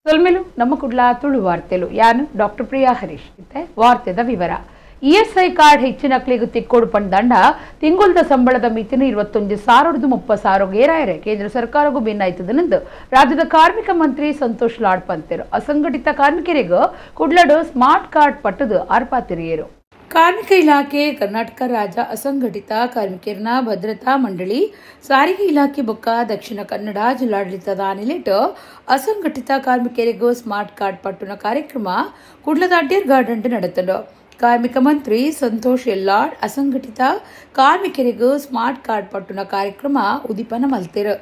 ಸೊಲ್ಮೆಲು ನಮ್ಮ ಕುಡ್ಲ ತುಳು ವಾರ್ತೆಲು ಯಾನು ಡಾಕ್ಟರ್ ಪ್ರಿಯಾ ಹರೀಶ್ ಇತ್ತೆ ವಾರ್ತೆದ ವಿವರ ಇಎಸ್ಐ ಕಾರ್ಡ್ ಹೆಚ್ಚಿನ ಕ್ಲಿಗು ತಿಕ್ಕೋಡು ಪಂಡ ತಿಂಗುಲ್ದ ಸಂಬಳದ ಮಿತಿನ 21,030 ಏರಾಯರೆ ಕೇಂದ್ರ ಸರ್ಕಾರಗೂ ಭಿನ್ನಾಯ್ತದನೆಂದು ರಾಜ್ಯದ ಕಾರ್ಮಿಕ ಮಂತ್ರಿ ಸಂತೋಷ್ ಲಾಡ್ ಪಂತೆರು ಅಸಂಘಟಿತ ಕಾರ್ಮಿಕರಿಗೂ ಕುಡ್ಲಡು ಸ್ಮಾರ್ಟ್ ಕಾರ್ಡ್ ಪಟ್ಟದು ಆರ್ಪಾತಿರಿಯರು ಕಾರ್ಮಿಕ ಇಲಾಖೆ ಕರ್ನಾಟಕ ರಾಜ್ಯ ಅಸಂಘಟಿತ ಕಾರ್ಮಿಕರನ ಭದ್ರತಾ ಮಂಡಳಿ ಸಾರಿಗೆ ಇಲಾಖೆ ಬೊಕ್ಕ ದಕ್ಷಿಣ ಕನ್ನಡ ಜಿಲ್ಲಾಡಳಿತದ ನಿಲೆಟ್ ಅಸಂಘಟಿತ ಕಾರ್ಮಿಕರಿಗೂ ಸ್ಮಾರ್ಟ್ ಕಾರ್ಡ್ ಪಟ್ಟುನ ಕಾರ್ಯಕ್ರಮ ಕುಡ್ಲದ ಅಡ್ಡೇರ್ ಗಾರ್ಡನ್ ನಡೆತಂಡು ಕಾರ್ಮಿಕ ಮಂತ್ರಿ ಸಂತೋಷ್ ಯಲ್ಲಾಡ್ ಅಸಂಘಟಿತ ಕಾರ್ಮಿಕರಿಗೂ ಸ್ಮಾರ್ಟ್ ಕಾರ್ಡ್ ಪಟ್ಟುನ ಕಾರ್ಯಕ್ರಮ ಉದಿಪನ ಮಲ್ತಿರು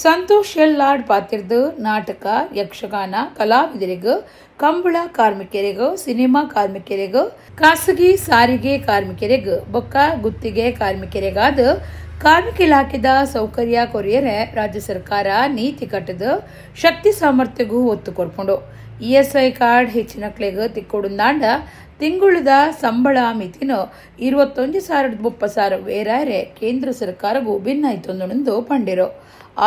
ಸಂತೋಷ್ ಯಲ್ಲಾಡ್ ಪಾತಿರ್ದು ನಾಟಕ ಯಕ್ಷಗಾನ ಕಲಾವಿದರಿಗೂ ಕಂಬಳ ಕಾರ್ಮಿಕರಿಗೂ ಸಿನಿಮಾ ಕಾರ್ಮಿಕರಿಗೂ ಖಾಸಗಿ ಸಾರಿಗೆ ಕಾರ್ಮಿಕರಿಗೂ ಬೊಕ್ಕ ಗುತ್ತಿಗೆ ಕಾರ್ಮಿಕರಿಗಾದ ಕಾರ್ಮಿಕ ಇಲಾಖೆದ ಸೌಕರ್ಯ ಕೊರಿಯರೆ ರಾಜ್ಯ ಸರ್ಕಾರ ನೀತಿ ಕಟ್ಟದ ಶಕ್ತಿ ಸಾಮರ್ಥ್ಯಗೂ ಒತ್ತು ಕೊಡ್ಕೊಂಡು ಇಎಸ್ಐ ಕಾರ್ಡ್ ಹೆಚ್ಚಿನ ಕ್ಲೆಗ್ ತಿಕ್ಕೊಡುಂದಾಂಡ ತಿಂಗುಳದ ಸಂಬಳ ಮಿತಿನ 21,030 ಏರಾರೆ ಕೇಂದ್ರ ಸರ್ಕಾರಗೂ ಭಿನ್ನಾಯ್ತೊಂದು ಪಂಡಿರು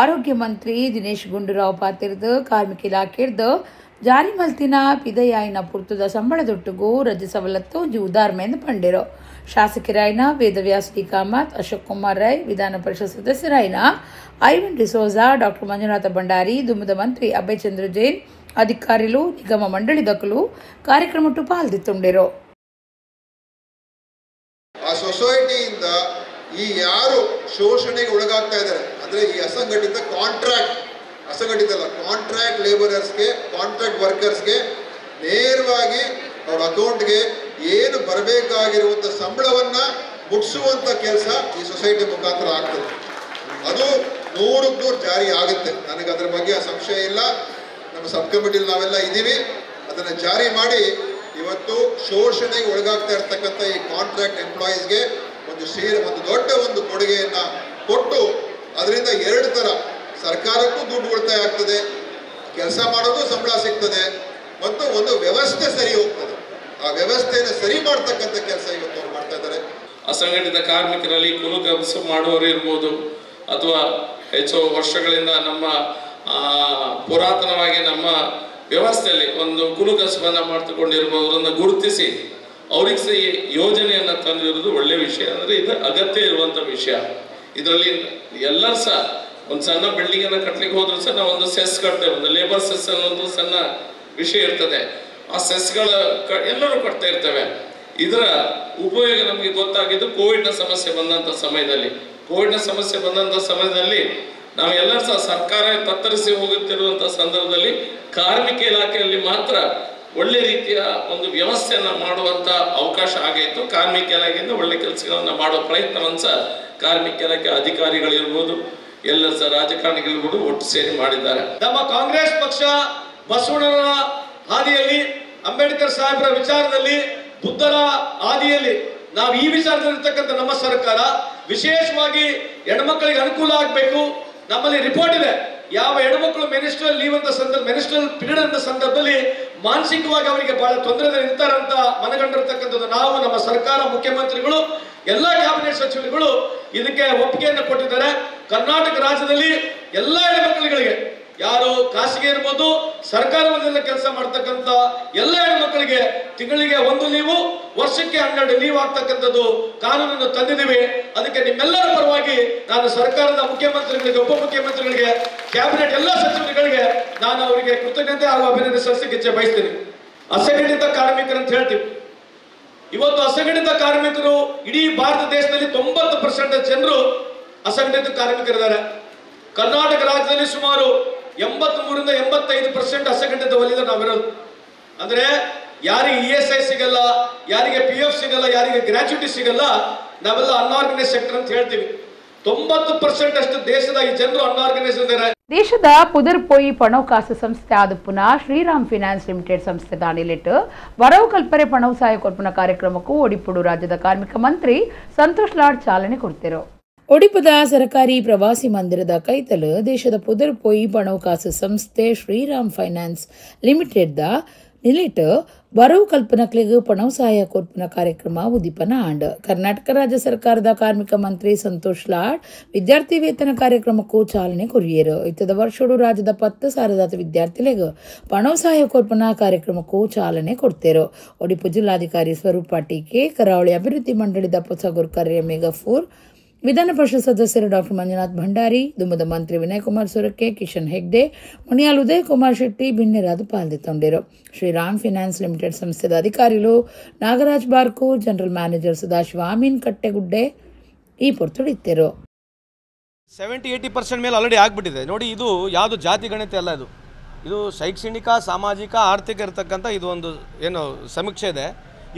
ಆರೋಗ್ಯ ಮಂತ್ರಿ ದಿನೇಶ್ ಗುಂಡೂರಾವ್ ಪಾತಿರ್ದು ಕಾರ್ಮಿಕ ಇಲಾಖೆರ್ದು ಜಾರಿ ಮಲ್ತಿನ ಪಿದಯಾಯಿನ ಪುರ್ತದ ಸಂಬಳದೊಟ್ಟಿಗೂ ರಜೆ ಸವಲತ್ತು ಉದಾರ್ಮೆಂದು ಪಂಡಿರು ಶಾಸಕರಾಯಿನ ವೇದವ್ಯಾಸ್ ಡಿ ಕಾಮತ್ ಅಶೋಕ್ ಕುಮಾರ್ ರೈ ವಿಧಾನ ಪರಿಷತ್ ಸದಸ್ಯರಾಯಿನ ಐವನ್ ಡಿಸೋಜಾ ಡಾಕ್ಟರ್ ಮಂಜುನಾಥ ಭಂಡಾರಿ ದುಮ್ಮದ ಮಂತ್ರಿ ಅಭಯ್ ಚಂದ್ರ ಜೈನ್ ಅಧಿಕಾರಿಗಳು ನಿಗಮ ಮಂಡಳಿ ದಕ್ಕಲು ಕಾರ್ಯಕ್ರಮ ಪಾಲ್ಗೊಂಡಿರು ಆ ಸೊಸೈಟಿಯಿಂದ ಈ ಯಾರು ಶೋಷಣೆಗೆ ಒಳಗಾಗ್ತಾ ಇದ್ದಾರೆ ಅಂದ್ರೆ ಈ ಅಸಂಘಟಿತ ಕಾಂಟ್ರಾಕ್ಟ್ ಲೇಬರರ್ಸ್ಗೆ ಕಾಂಟ್ರಾಕ್ಟ್ ವರ್ಕರ್ಸ್ಗೆ ನೇರವಾಗಿ ಅವ್ರ ಅಕೌಂಟ್ಗೆ ಏನು ಬರಬೇಕಾಗಿರುವಂತ ಸಂಬಳವನ್ನ ಮುಟ್ಸುವಂತ ಕೆಲಸ ಈ ಸೊಸೈಟಿ ಮುಖಾಂತರ ಆಗ್ತದೆ. ಅದು 100% ಜಾರಿ ಆಗುತ್ತೆ. ನನಗೆ ಅದರ ಬಗ್ಗೆ ಸಂಶಯ ಇಲ್ಲ. ನಮ್ಮ ಸಬ್ ಕಮಿಟಿಲಿ ನಾವೆಲ್ಲ ಇದ್ದೀವಿ. ಅದನ್ನ ಜಾರಿ ಮಾಡಿ ಇವತ್ತು ಶೋಷಣೆಗೆ ಒಳಗಾಗ್ತಾ ಇರ್ತಕ್ಕಂಥ ಈ ಕಾಂಟ್ರಾಕ್ಟ್ ಎಂಪ್ಲಾಯೀಸ್ಗೆ ಒಂದು ದೊಡ್ಡ ಕೊಡುಗೆಯನ್ನ ಕೊಟ್ಟು ಅದರಿಂದ 2 ತರ ಸರ್ಕಾರಕ್ಕೂ ದುಡ್ಡು ಉಳಿತಾಯ ಆಗ್ತದೆ, ಕೆಲಸ ಮಾಡೋದು ಸಂಬಳ ಸಿಗ್ತದೆ ಮತ್ತು ಒಂದು ವ್ಯವಸ್ಥೆ ಸರಿ ಹೋಗ್ತದೆ. ಆ ವ್ಯವಸ್ಥೆಯನ್ನು ಸರಿ ಮಾಡ್ತಕ್ಕಂಥ ಕೆಲಸ ಇವತ್ತು ಅವ್ರು ಮಾಡ್ತಾ ಇದ್ದಾರೆ. ಅಸಂಘಟಿತ ಕಾರ್ಮಿಕರಲ್ಲಿ ಕೂಲಿ ಕೆಲಸ ಮಾಡುವವರು ಇರ್ಬೋದು ಅಥವಾ ಹೆಚ್ಚು ವರ್ಷಗಳಿಂದ ನಮ್ಮ ಪುರಾತನವಾಗಿ ನಮ್ಮ ವ್ಯವಸ್ಥೆಯಲ್ಲಿ ಒಂದು ಕೂಲಿ ಕೆಲಸವನ್ನ ಮಾಡ್ತುಕೊಂಡಿರ್ಬೋದನ್ನ ಗುರುತಿಸಿ ಅವ್ರಿಗೆ ಯೋಜನೆಯನ್ನ ತಂದಿರೋದು ಒಳ್ಳೆ ವಿಷಯ. ಅಂದ್ರೆ ಇದು ಅಗತ್ಯ ಇರುವಂತ ವಿಷಯ. ಇದರಲ್ಲಿ ಎಲ್ಲರೂ ಸಹ ಒಂದು ಸಣ್ಣ ಬಿಲ್ಡಿಂಗ್ ಅನ್ನ ಕಟ್ಲಿಕ್ಕೆ ಹೋದ್ರು ಸಹ ನಾವು ಒಂದು ಸೆಸ್ ಕಟ್ತೇವೆ. ಒಂದು ಲೇಬರ್ ಸೆಸ್ ಅನ್ನೋದು ಸಣ್ಣ ವಿಷಯ ಇರ್ತದೆ. ಆ ಸೆಸ್ಗಳ ಎಲ್ಲರೂ ಕಟ್ತಾ ಇರ್ತೇವೆ. ಇದರ ಉಪಯೋಗ ನಮಗೆ ಗೊತ್ತಾಗಿದ್ದು ಕೋವಿಡ್ನ ಸಮಸ್ಯೆ ಬಂದಂತ ಸಮಯದಲ್ಲಿ ನಾವು ಎಲ್ಲರೂ ಸಹ ಸರ್ಕಾರ ತತ್ತರಿಸಿ ಹೋಗುತ್ತಿರುವಂತಹ ಸಂದರ್ಭದಲ್ಲಿ ಕಾರ್ಮಿಕ ಇಲಾಖೆಯಲ್ಲಿ ಮಾತ್ರ ಒಳ್ಳೆ ರೀತಿಯ ಒಂದು ವ್ಯವಸ್ಥೆಯನ್ನ ಮಾಡುವಂತ ಅವಕಾಶ ಆಗಿತ್ತು. ಕಾರ್ಮಿಕ ಇಲಾಖೆಯಿಂದ ಒಳ್ಳೆ ಕೆಲಸಗಳನ್ನ ಮಾಡೋ ಪ್ರಯತ್ನವನ್ನು ಸಹ ಕಾರ್ಮಿಕ ಇಲಾಖೆ ಅಧಿಕಾರಿಗಳಿರ್ಬೋದು ಎಲ್ಲ ಸಹ ರಾಜಕಾರಣಿಗಳಿರ್ಬೋದು ಒಟ್ಟು ಸೇರಿ ಮಾಡಿದ್ದಾರೆ. ನಮ್ಮ ಕಾಂಗ್ರೆಸ್ ಪಕ್ಷ ಬಸವಣ್ಣನ ಹಾದಿಯಲ್ಲಿ, ಅಂಬೇಡ್ಕರ್ ಸಾಹೇಬರ ವಿಚಾರದಲ್ಲಿ, ಬುದ್ಧರ ಹಾದಿಯಲ್ಲಿ ನಾವು ಈ ವಿಚಾರದಲ್ಲಿರ್ತಕ್ಕಂಥ ನಮ್ಮ ಸರ್ಕಾರ ವಿಶೇಷವಾಗಿ ಹೆಣ್ಮಕ್ಳಿಗೆ ಅನುಕೂಲ ಆಗಬೇಕು. ನಮ್ಮಲ್ಲಿ ರಿಪೋರ್ಟ್ ಇದೆ, ಯಾವ ಹೆಣ್ಮಕ್ಳು ಮೆನಿಸ್ಟ್ರಲ್ ಲೀವ್ ಅಂತ ಮೆನಿಸ್ಟ್ರಲ್ ಪೀರಿಯಡ್ ಅಂತ ಸಂದರ್ಭದಲ್ಲಿ ಮಾನಸಿಕವಾಗಿ ಅವರಿಗೆ ಬಹಳ ತೊಂದರೆ ಇರ್ತಾರಂತ ಮನಗಂಡಿರ್ತಕ್ಕಂಥದ್ದು ನಾವು, ನಮ್ಮ ಸರ್ಕಾರ, ಮುಖ್ಯಮಂತ್ರಿಗಳು, ಎಲ್ಲ ಕ್ಯಾಬಿನೆಟ್ ಸಚಿವರುಗಳು ಇದಕ್ಕೆ ಒಪ್ಪಿಗೆಯನ್ನು ಕೊಟ್ಟಿದ್ದಾರೆ. ಕರ್ನಾಟಕ ರಾಜ್ಯದಲ್ಲಿ ಎಲ್ಲ ಹೆಣ್ಮಕ್ಳುಗಳಿಗೆ, ಯಾರು ಖಾಸಗಿ ಇರ್ಬೋದು, ಸರ್ಕಾರ ವಲಯದಲ್ಲಿ ಕೆಲಸ ಮಾಡ್ತಕ್ಕಂಥ ಎಲ್ಲ ಹೆಣ್ಮಕ್ಳಿಗೆ ತಿಂಗಳಿಗೆ 1 ಲೀವು, ವರ್ಷಕ್ಕೆ 12 ಲೀವ್ ಆಗ್ತಕ್ಕಂಥದ್ದು ಕಾನೂನನ್ನು ತಂದಿದ್ದೀವಿ. ಅದಕ್ಕೆ ನಿಮ್ಮೆಲ್ಲರ ಪರವಾಗಿ ನಾನು ಸರ್ಕಾರದ ಮುಖ್ಯಮಂತ್ರಿಗಳಿಗೆ, ಉಪಮುಖ್ಯಮಂತ್ರಿಗಳಿಗೆ, ಕ್ಯಾಬಿನೆಟ್ ಎಲ್ಲ ಸಚಿವರುಗಳಿಗೆ ನಾನು ಅವರಿಗೆ ಕೃತಜ್ಞತೆ ಹಾಗೂ ಅಭಿನಂದನೆ ಸಲ್ಲಿಸಲಿಕ್ಕೆ ಬಯಸ್ತೀನಿ. ಅಸಂಘಟಿತ ಕಾರ್ಮಿಕರು ಅಂತ ಹೇಳ್ತೀವಿ. ಇವತ್ತು ಅಸಂಘಟಿತ ಕಾರ್ಮಿಕರು ಇಡೀ ಭಾರತ ದೇಶದಲ್ಲಿ 90% ಜನರು ಅಸಂಘಟಿತ ಕಾರ್ಮಿಕರಿದ್ದಾರೆ. ಕರ್ನಾಟಕ ರಾಜ್ಯದಲ್ಲಿ ಸುಮಾರು 83ರಿಂದ 85% ಅಸಂಘಟಿತ ವಲಯದ ನಾವಿರೋದು. ಅಂದ್ರೆ ಯಾರಿಗೆ ಇಎಸ್ಐ ಸಿಗಲ್ಲ, ಯಾರಿಗೆ PF ಸಿಗಲ್ಲ, ಯಾರಿಗೆ ಗ್ರಾಚ್ಯುಟಿ ಸಿಗಲ್ಲ, ನಾವೆಲ್ಲ ಅನ್ಆರ್ಗನೈಸ್ ಸೆಕ್ಟರ್ ಅಂತ ಹೇಳ್ತೀವಿ. 90% ಅಷ್ಟು ದೇಶದ ಈ ಜನರು ಅನ್ಆರ್ಗನೈಸ್ ಇದ್ದಾರೆ. ದೇಶದ ಪುದರ್ ಪೋಯಿ ಪಣವಕಾಸು ಸಂಸ್ಥೆ ಆದ ಪುನಃ ಶ್ರೀರಾಮ್ ಫೈನಾನ್ಸ್ ಲಿಮಿಟೆಡ್ ಸಂಸ್ಥೆ ದಾನಿಲಿಟ್ಟು ವರವು ಕಲ್ಪರೆ ಪಣವು ಸಹಾಯ ಕೊಡ್ಪುನ ಕಾರ್ಯಕ್ರಮಕ್ಕೂ ಒಡಿಪುಡು ರಾಜ್ಯದ ಕಾರ್ಮಿಕ ಮಂತ್ರಿ ಸಂತೋಷ್ ಲಾಡ್ ಚಾಲನೆ ಕೊಡ್ತಿರು. ಒಡಿಪದ ಸರ್ಕಾರಿ ಪ್ರವಾಸಿ ಮಂದಿರದ ಕೈತಲು ದೇಶದ ಪುದರ್ ಪೋಯಿ ಪಣವಕಾಸು ಸಂಸ್ಥೆ ಶ್ರೀರಾಮ್ ಫೈನಾನ್ಸ್ ಲಿಮಿಟೆಡ್ ನಿಲಿಟ್ ಬರವು ಕಲ್ಪನಕ್ಲೆಗ್ ಪಣವು ಸಹಾಯ ಕೊರ್ಪನ ಕಾರ್ಯಕ್ರಮ ಉದೀಪನ ಆಂಡ್ ಕರ್ನಾಟಕ ರಾಜ್ಯ ಸರ್ಕಾರದ ಕಾರ್ಮಿಕ ಮಂತ್ರಿ ಸಂತೋಷ್ ಲಾಡ್ ವಿದ್ಯಾರ್ಥಿ ವೇತನ ಕಾರ್ಯಕ್ರಮಕ್ಕೂ ಚಾಲನೆ ಕೊರಿಯರು. ಇತ್ತದ ವರ್ಷಡು ರಾಜ್ಯದ 10,000 ವಿದ್ಯಾರ್ಥಿಗಳಿಗೆ ಪಣವು ಸಹಾಯ ಕೊರ್ಪನ ಕಾರ್ಯಕ್ರಮಕ್ಕೂ ಚಾಲನೆ ಕೊಡ್ತೇರು. ಒಡಿಪು ಜಿಲ್ಲಾಧಿಕಾರಿ ಸ್ವರೂಪ ಟೀಕೆ, ಕರಾವಳಿ ಅಭಿವೃದ್ಧಿ ಮಂಡಳಿದ ಹೊಸ ಗುರುಕಾರ್ಯ ಮೇಘಫೂರ್, ವಿಧಾನ ಪರಿಷತ್ ಸದಸ್ಯರು ಡಾಕ್ಟರ್ ಮಂಜುನಾಥ್ ಭಂಡಾರಿ, ದುಮ್ಮದ ಮಂತ್ರಿ ವಿನಯ್ ಕುಮಾರ್ ಸೊರಕೆ, ಕಿಶನ್ ಹೆಗ್ಡೆ, ಮುನಿಯಾಲ್ ಉದಯ್ ಕುಮಾರ್ ಶೆಟ್ಟಿ ಬಿನ್ನೆರಾದು ಪಾಲ್ಗೊಂಡಿರು. ಶ್ರೀರಾಮ್ ಫೈನಾನ್ಸ್ ಲಿಮಿಟೆಡ್ ಸಂಸ್ಥೆದ ಅಧಿಕಾರಿಗಳು ನಾಗರಾಜ್ ಬಾರ್ಕೂರ್, ಜನರಲ್ ಮ್ಯಾನೇಜರ್ ಸದಾಶಿವ ಅಮೀನ್ ಕಟ್ಟೆಗುಡ್ಡೆ ಈ ಪೊರ್ತುಡಿತ್ತರು. 70-80% ಮೇಲೆ ಆಲ್ರೆಡಿ ಆಗಿಬಿಟ್ಟಿದೆ ನೋಡಿ. ಇದು ಯಾವುದು ಜಾತಿ ಗಣತಿ ಅಲ್ಲ, ಇದು ಶೈಕ್ಷಣಿಕ, ಸಾಮಾಜಿಕ, ಆರ್ಥಿಕ ಇರತಕ್ಕಂಥ ಇದು ಒಂದು ಏನು ಸಮೀಕ್ಷೆ ಇದೆ.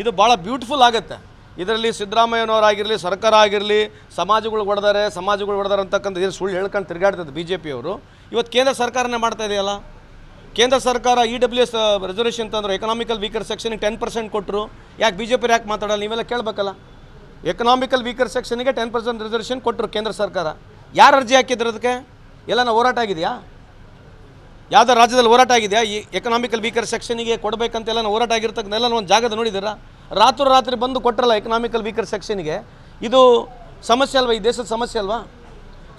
ಇದು ಭಾಳ ಬ್ಯೂಟಿಫುಲ್ ಆಗುತ್ತೆ. ಇದರಲ್ಲಿ ಸಿದ್ದರಾಮಯ್ಯನವರಾಗಿರಲಿ, ಸರ್ಕಾರ ಆಗಿರಲಿ, ಸಮಾಜಗಳು ಹೊಡೆದಾರೆ ಅಂತಕ್ಕಂಥ ಏನು ಸುಳ್ಳು ಹೇಳ್ಕೊಂಡು ತಿರುಗಾಡ್ತದೆ BJP ಅವರು. ಇವತ್ತು ಕೇಂದ್ರ ಸರ್ಕಾರನೇ ಮಾಡ್ತಾ ಇದೆಯಲ್ಲ. ಕೇಂದ್ರ ಸರ್ಕಾರ EWS ರಿಸರ್ವೇಷನ್ ತಂದರು, ಎಕನಾಮಿಕಲ್ ವೀಕರ್ ಸೆಕ್ಷನ್ಗೆ 10% ಕೊಟ್ಟರು. ಯಾಕೆ BJP ಯಾಕೆ ಮಾತಾಡಲ್ಲ? ನೀವೆಲ್ಲ ಕೇಳಬೇಕಲ್ಲ. ಎಕನಾಮಿಕಲ್ ವೀಕರ್ ಸೆಕ್ಷನ್ಗೆ 10% ರಿಸರ್ವೇಷನ್ ಕೊಟ್ಟರು ಕೇಂದ್ರ ಸರ್ಕಾರ. ಯಾರು ಅರ್ಜಿ ಹಾಕಿದ್ರು ಅದಕ್ಕೆ? ಎಲ್ಲ ಹೋರಾಟ ಆಗಿದೆಯಾ? ಯಾವುದೋ ರಾಜ್ಯದಲ್ಲಿ ಹೋರಾಟ ಆಗಿದೆಯಾ? ಈ ಎಕನಾಮಿಕಲ್ ವೀಕರ್ ಸೆಕ್ಷನಿಗೆ ಕೊಡಬೇಕಂತೆಲ್ಲ ಹೋರಾಟ ಆಗಿರ್ತಕ್ಕಂಥ ಒಂದು ಜಾಗದ ನೋಡಿದ್ದೀರಾ? ರಾತ್ರಿ ಬಂದು ಕೊಟ್ಟರಲ್ಲ ಎಕನಾಮಿಕಲ್ ವೀಕರ್ ಸೆಕ್ಷನ್ಗೆ. ಇದು ಸಮಸ್ಯೆ ಅಲ್ವಾ? ಈ ದೇಶದ ಸಮಸ್ಯೆ ಅಲ್ವಾ?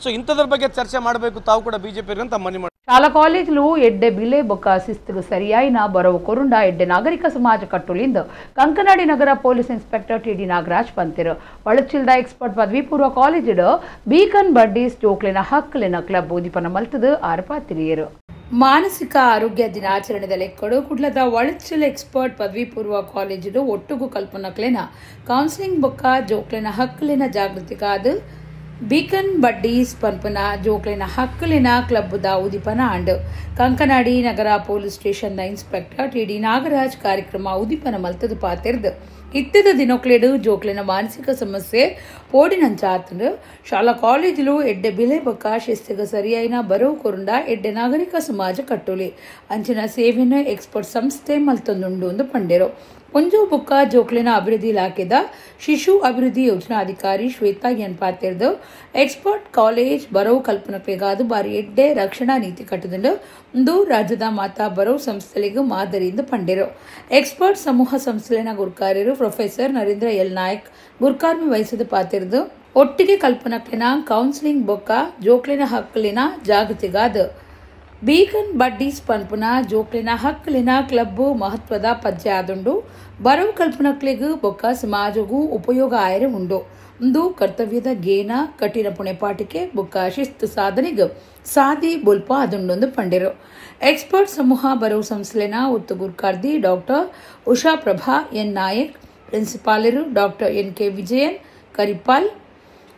ಸೊ ಇಂಥದ್ರ ಬಗ್ಗೆ ಚರ್ಚೆ ಮಾಡಬೇಕು ತಾವು ಕೂಡ BJP ಅಂತ ಮನವಿ ಮಾಡಿ. ಶಾಲಾ ಕಾಲೇಜುಲು ಎಡ್ಡೆ ಬಿಲೆ ಬೊಕ್ಕ ಶಿಸ್ತುಗು ಸರಿಯಾಯಿನ ಬರವು ಕೊರುಂಡ ಎಡ್ಡೆ ನಾಗರಿಕ ಸಮಾಜ ಕಟ್ಟುಲಿಂದ ಕಂಕನಾಡಿ ನಗರ ಪೊಲೀಸ್ ಇನ್ಸ್ಪೆಕ್ಟರ್ TD ನಾಗರಾಜ್ ಪಂತಿರು. ಒಳಚಿಲ್ದ ಎಕ್ಸ್ಪರ್ಟ್ ಪದವಿ ಪೂರ್ವ ಕಾಲೇಜಿಡು ಬೀಕನ್ ಬಡ್ಡೀಸ್ ಜೋಕ್ಲಿನ ಹಕ್ಕಲಿನ ಕ್ಲಬ್ ಉದಿಪನ ಮಲ್ತದು ಆರ್ಪಾತಿರಿಯರು. ಮಾನಸಿಕ ಆರೋಗ್ಯ ದಿನಾಚರಣೆದ ಲೆಕ್ಕಡು ಕುಡ್ಲದ ಒಳಚಿಲ್ ಎಕ್ಸ್ಪರ್ಟ್ ಪದವಿ ಪೂರ್ವ ಕಾಲೇಜಿಡು ಒಟ್ಟುಗು ಕಲ್ಪನಕ್ಲೆನ ಕೌನ್ಸಿಲಿಂಗ್ ಬೊಕ್ಕ ಜೋಕ್ಲಿನ ಹಕ್ಕಲಿನ ಜಾಗೃತಿಗಾದ ಬೀಕನ್ ಬಡ್ಡೀಸ್ ಪನ್ಪನ ಜೋಕ್ಲಿನ ಹಕ್ಕಲಿನ ಕ್ಲಬ್ದ ಉದಿಪನ ಆಂಡ್ ಕಂಕನಾಡಿ ನಗರ ಪೊಲೀಸ್ ಸ್ಟೇಷನ್ನ ಇನ್ಸ್ಪೆಕ್ಟರ್ TD ನಾಗರಾಜ್ ಕಾರ್ಯಕ್ರಮ ಉದಿಪನ ಮಲ್ತದು ಪಾತಿರ್ದು ಇತ್ತದ ದಿನೊಕ್ಲೆಡು ಜೋಕ್ಲಿನ ಮಾನಸಿಕ ಸಮಸ್ಯೆ ಪೋಡಿನಂಚಾತಂಡು ಶಾಲಾ ಕಾಲೇಜುಲು ಎಡ್ಡೆ ಬಿಲೆ ಬೊಕ್ಕ ಶಿಸ್ತಿಗ ಸರಿಯಾಯಿನ ಬರವು ಕೊರುಂಡ ಎಡ್ಡೆ ನಾಗರಿಕ ಸಮಾಜ ಕಟ್ಟುಲಿ ಅಂಚಿನ ಸೇವೆನ ಎಕ್ಸ್ಪರ್ಟ್ ಸಂಸ್ಥೆ ಮಲ್ತೊಂದುಂಡು ಎಂದು ಪಂಡೆರು. ಪೊಂಜು ಬೊಕ್ಕ ಜೋಕ್ಲಿನ ಅಭಿವೃದ್ಧಿ ಇಲಾಖೆದ ಶಿಶು ಅಭಿವೃದ್ಧಿ ಯೋಜನಾಧಿಕಾರಿ ಶ್ವೇತಾ ಎನ್ ಪಾತಿರ್ದು ಎಕ್ಸ್ಪರ್ಟ್ ಕಾಲೇಜ್ ಬರವು ಕಲ್ಪನಕ್ಲೆಗಾದು ಬಾರಿ ಎಡ್ಡೆ ರಕ್ಷಣಾ ನೀತಿ ಕಟ್ಟುದುಂಡು ಇಂದು ರಾಜ್ಯದ ಮಾತಾ ಬರವು ಸಂಸ್ಥೆಗಳಿಗೂ ಮಾದರಿಯಿಂದ ಪಂಡೆರು. ಎಕ್ಸ್ಪರ್ಟ್ ಸಮೂಹ ಸಂಸ್ಥೆನ ಗುರುಕಾರ್ಯರು ಪ್ರೊಫೆಸರ್ ನರೇಂದ್ರ ಎಲ್ ನಾಯಕ್ ಗುರುಕಾರ್ಮಿ ವಹಿಸಿದ ಪಾತಿರ್ದು ಒಟ್ಟಿಗೆ ಕಲ್ಪನಕ್ಲೆನ ಕೌನ್ಸಿಲಿಂಗ್ ಬೊಕ್ಕ ಜೋಕ್ಲಿನ ಹಕ್ಕಲಿನ ಜಾಗತಿಗಾದ ಬೀಕನ್ ಬಡ್ಡೀಸ್ ಪನ್ಪುನ ಜೋಕ್ಲಿನ ಹಕ್ಕಲಿನ ಕ್ಲಬ್ಬು ಮಹತ್ವದ ಪದ್ಯ ಆದುಂಡು ಬರವು ಕಲ್ಪನಕ್ಲೆಗೂ ಬೊಕ್ಕ ಸಮಾಜಗೂ ಉಪಯೋಗ ಆಯರೆ ಉಂಡು. ಇಂದು ಕರ್ತವ್ಯದ ಗೇನ ಕಠಿಣ ಪುಣೆಪಾಟಿಕೆ ಬೊಕ್ಕ ಶಿಸ್ತು ಸಾಧನೆಗೆ ಸಾದಿ ಬುಲ್ಪ ಆದುಂಡೊಂದು ಪಂಡೆರು. ಎಕ್ಸ್ಪರ್ಟ್ ಸಮೂಹ ಬರವು ಸಂಸ್ಥೆನ ಒತ್ತು ಗುರುಕಾರ್ದಿ ಡಾಕ್ಟರ್ ಉಷಾ ಪ್ರಭಾ ಎನ್ ನಾಯಕ್, ಪ್ರಿನ್ಸಿಪಾಲರು ಡಾಕ್ಟರ್ NK ವಿಜಯನ್ ಕರಿಪಾಲ್,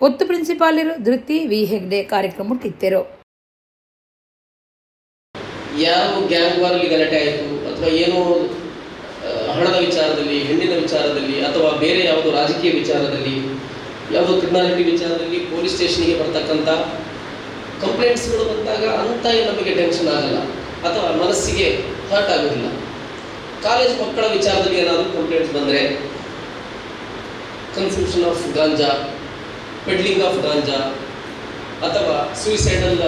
ಒತ್ತು ಪ್ರಿನ್ಸಿಪಾಲರು ಧೃತಿ ವಿ ಹೆಗ್ಡೆ ಕಾರ್ಯಕ್ರಮ ಇತ್ತರು. ಯಾವ ಗ್ಯಾಂಗ್ ವಾರಲ್ಲಿ ಗಲಾಟೆ ಆಯಿತು ಅಥವಾ ಏನೋ ಹಣದ ವಿಚಾರದಲ್ಲಿ, ಹೆಣ್ಣಿನ ವಿಚಾರದಲ್ಲಿ, ಅಥವಾ ಬೇರೆ ಯಾವುದೋ ರಾಜಕೀಯ ವಿಚಾರದಲ್ಲಿ, ಯಾವುದೋ ಕ್ರಿಮಿನಾಲಿಟಿ ವಿಚಾರದಲ್ಲಿ ಪೊಲೀಸ್ ಸ್ಟೇಷನ್ಗೆ ಬರ್ತಕ್ಕಂಥ ಕಂಪ್ಲೇಂಟ್ಸ್ಗಳು ಬಂದಾಗ ಅಂತ ನಮಗೆ ಟೆನ್ಷನ್ ಆಗಲ್ಲ ಅಥವಾ ಮನಸ್ಸಿಗೆ ಹರ್ಟ್ ಆಗೋದಿಲ್ಲ. ಕಾಲೇಜ್ ಮಕ್ಕಳ ವಿಚಾರದಲ್ಲಿ ಏನಾದರೂ ಕಂಪ್ಲೇಂಟ್ಸ್ ಬಂದರೆ consumption of ganja, peddling of ganja ಅಥವಾ ಸೂಯಿಸೈಡಲ್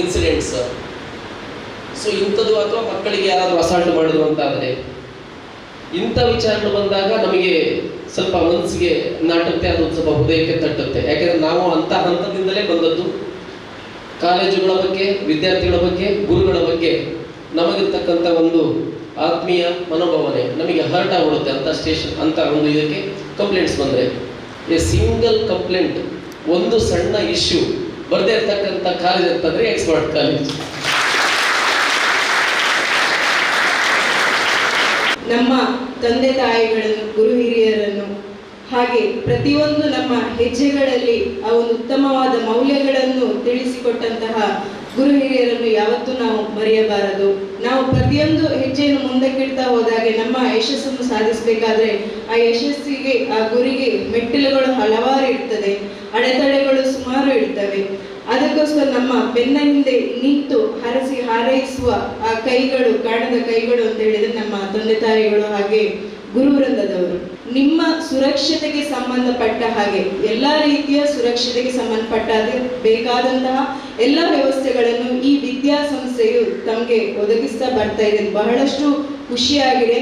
ಇನ್ಸಿಡೆಂಟ್ಸ್, ಸೊ ಇಂಥದ್ದು ಅಥವಾ ಮಕ್ಕಳಿಗೆ ಯಾರಾದರೂ ಅಸಾಲ್ಟ್ ಮಾಡಿದ್ರು ಅಂತಾದರೆ ಇಂಥ ವಿಚಾರಗಳು ಬಂದಾಗ ನಮಗೆ ಸ್ವಲ್ಪ ಮನಸ್ಸಿಗೆ ನಾಟುತ್ತೆ, ಅದು ಸ್ವಲ್ಪ ಹೃದಯಕ್ಕೆ ತಟ್ಟುತ್ತೆ. ಯಾಕೆಂದರೆ ನಾವು ಅಂಥ ಹಂತದಿಂದಲೇ ಬಂದದ್ದು. ಕಾಲೇಜುಗಳ ಬಗ್ಗೆ, ವಿದ್ಯಾರ್ಥಿಗಳ ಬಗ್ಗೆ, ಗುರುಗಳ ಬಗ್ಗೆ ನಮಗಿರ್ತಕ್ಕಂಥ ಒಂದು ಆತ್ಮೀಯ ಮನೋಭಾವನೆ ನಮಗೆ ಹರ್ಟ್ ಆಗಿಬಿಡುತ್ತೆ. ಅಂತ ಒಂದು ಇದಕ್ಕೆ ಕಂಪ್ಲೇಂಟ್ಸ್ ಬಂದರೆ ಎ ಸಿಂಗಲ್ ಕಂಪ್ಲೇಂಟ್, ಒಂದು ಸಣ್ಣ ಇಶ್ಯೂ ಬರದೇ ಇರ್ತಕ್ಕಂಥ ಕಾಲೇಜ್ ಅಂತಂದರೆ ಎಕ್ಸ್ಪರ್ಟ್ ಕಾಲೇಜ್. ನಮ್ಮ ತಂದೆ ತಾಯಿಗಳನ್ನು, ಗುರು ಹಿರಿಯರನ್ನು, ಹಾಗೆ ಪ್ರತಿಯೊಂದು ನಮ್ಮ ಹೆಜ್ಜೆಗಳಲ್ಲಿ ಆ ಒಂದು ಉತ್ತಮವಾದ ಮೌಲ್ಯಗಳನ್ನು ತಿಳಿಸಿಕೊಟ್ಟಂತಹ ಗುರು ಹಿರಿಯರನ್ನು ಯಾವತ್ತೂ ನಾವು ಮರೆಯಬಾರದು. ನಾವು ಪ್ರತಿಯೊಂದು ಹೆಜ್ಜೆಯನ್ನು ಮುಂದಕ್ಕಿಡ್ತಾ ಹೋದಾಗೆ ನಮ್ಮ ಯಶಸ್ಸನ್ನು ಸಾಧಿಸಬೇಕಾದ್ರೆ ಆ ಯಶಸ್ಸಿಗೆ, ಆ ಗುರಿಗೆ ಮೆಟ್ಟಿಲುಗಳು ಹಲವಾರು ಇರ್ತದೆ, ಅಡೆತಡೆಗಳು ಸುಮಾರು ಇರ್ತವೆ. ಅದಕ್ಕೋಸ್ಕರ ನಮ್ಮ ಬೆನ್ನ ಹಿಂದೆ ನಿಂತು ಹರಸಿ ಹಾರೈಸುವ ಆ ಕೈಗಳು, ಕಾಣದ ಕೈಗಳು ಅಂತ ಹೇಳಿದ್ರೆ ನಮ್ಮ ತಂದೆ ತಾಯಿಗಳು, ಹಾಗೆ ಗುರುವೃಂದದವರು. ನಿಮ್ಮ ಸುರಕ್ಷತೆಗೆ ಸಂಬಂಧಪಟ್ಟ ಹಾಗೆ ಎಲ್ಲ ರೀತಿಯ ಸುರಕ್ಷತೆಗೆ ಸಂಬಂಧಪಟ್ಟ ಬೇಕಾದಂತಹ ಎಲ್ಲ ವ್ಯವಸ್ಥೆಗಳನ್ನು ಈ ವಿದ್ಯಾಸಂಸ್ಥೆಯು ತಮಗೆ ಒದಗಿಸ್ತಾ ಬರ್ತಾ ಇದೆ. ಬಹಳಷ್ಟು ಖುಷಿಯಾಗಿದೆ.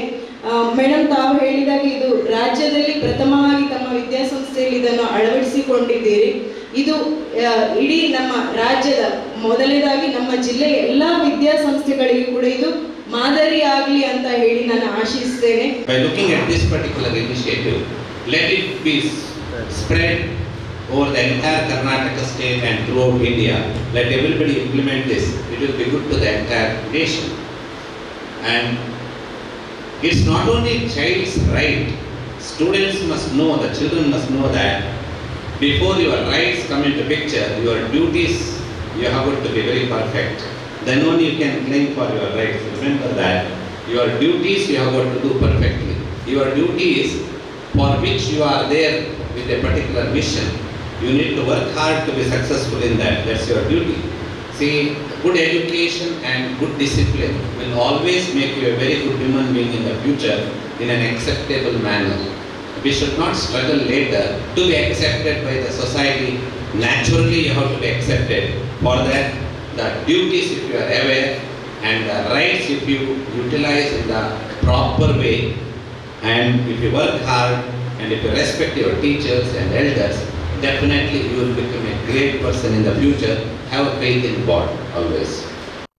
ಮೇಡಮ್ ತಾವು ಹೇಳಿದಾಗ ಇದು ರಾಜ್ಯದಲ್ಲಿ ಪ್ರಥಮವಾಗಿ ತಮ್ಮ ವಿದ್ಯಾಸಂಸ್ಥೆಯಲ್ಲಿ ಇದನ್ನು ಅಳವಡಿಸಿಕೊಂಡಿದ್ದೀರಿ. ಇದು ಇಡೀ ನಮ್ಮ ರಾಜ್ಯದ ಮೊದಲನೇದಾಗಿ ನಮ್ಮ ಜಿಲ್ಲೆಯ ಎಲ್ಲ ವಿದ್ಯಾಸಂಸ್ಥೆಗಳಿಗೂ ಕೂಡ ಇದು ಮಾದರಿಯಾಗಲಿ ಅಂತ ಹೇಳಿ ನಾನು ಆಶಿಸ್ತೇನೆ. By looking at this particular initiative, let it be spread over the entire Karnataka state and throughout India. Let everybody implement this. It will be good to the entire nation. And it's not only child's right. Students must know, the children must know that before your rights come into picture, your duties, you have got to be very perfect. Then only you can claim for your rights. Remember that your duties you have got to do perfectly. Your duties for which you are there with a particular mission, you need to work hard to be successful in that. That's your duty. See, good education and good discipline will always make you a very good human being in the future in an acceptable manner. We should not struggle later to be accepted by the society. Naturally, you have to be accepted. For that, the duties, if you are aware, and the rights, if you utilize in the proper way, and if you work hard, and if you respect your teachers and elders, definitely you will become a great person in the future. Have faith in God always.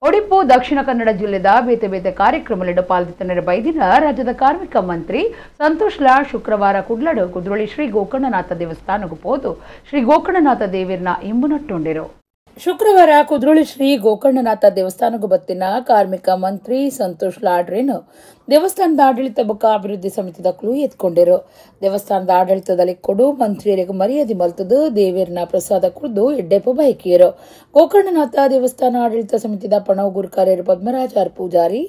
Odipu Dakshina Kannada ಜಿಲ್ಲೆದ ಬೇತೆ ಬೇತೆ ಕಾರ್ಯಕ್ರಮಗಳು ಪಾಲ್ಗೊಳ್ಳುತ್ತಿರುವ ಬೈದಿನ ರಾಜ್ಯದ ಕಾರ್ಮಿಕ ಮಂತ್ರಿ ಸಂತೋಷ್ ಲಾಡ್ ಶುಕ್ರವಾರ ಕುಡ್ಲಡು ಕುದ್ರೋಳಿ ಶ್ರೀ ಗೋಕರ್ಣನಾಥ ದೇವಸ್ಥಾನಕ್ಕೆ ಹೋದು ಶ್ರೀ ಗೋಕರ್ಣನಾಥ ದೇವರನ್ನ ಇಂಬುನಟ್ಟುಂಡಿರು. ಶುಕ್ರವಾರ ಕುದ್ರೋಳಿ ಶ್ರೀ ಗೋಕರ್ಣನಾಥ ದೇವಸ್ಥಾನಕ್ಕೆ ಬತ್ತಿನ ಕಾರ್ಮಿಕ ಮಂತ್ರಿ ಸಂತೋಷ್ ಲಾಡ್ರೇನು ದೇವಸ್ಥಾನದ ಆಡಳಿತ ಬೊಕ್ಕ ಅಭಿವೃದ್ಧಿ ಸಮಿತಿದ ಕ್ಲೂ ಎತ್ಕೊಂಡಿರು. ದೇವಸ್ಥಾನದ ಆಡಳಿತದಲ್ಲಿ ಕೊಡು ಮಂತ್ರಿಯರಿಗೆ ಮರ್ಯಾದೆ ಮಲ್ತದು ದೇವೇರ್ನ ಪ್ರಸಾದ ಕುಡಿದು ಎಡ್ಡೆಪ್ಪ ಬೈಕಿಯರು. ಗೋಕರ್ಣನಾಥ ದೇವಸ್ಥಾನ ಆಡಳಿತ ಸಮಿತಿದ ಪಣವ್ ಗುರುಕಾರ್ಯರು ಪದ್ಮರಾಜಾರ್ ಪೂಜಾರಿ,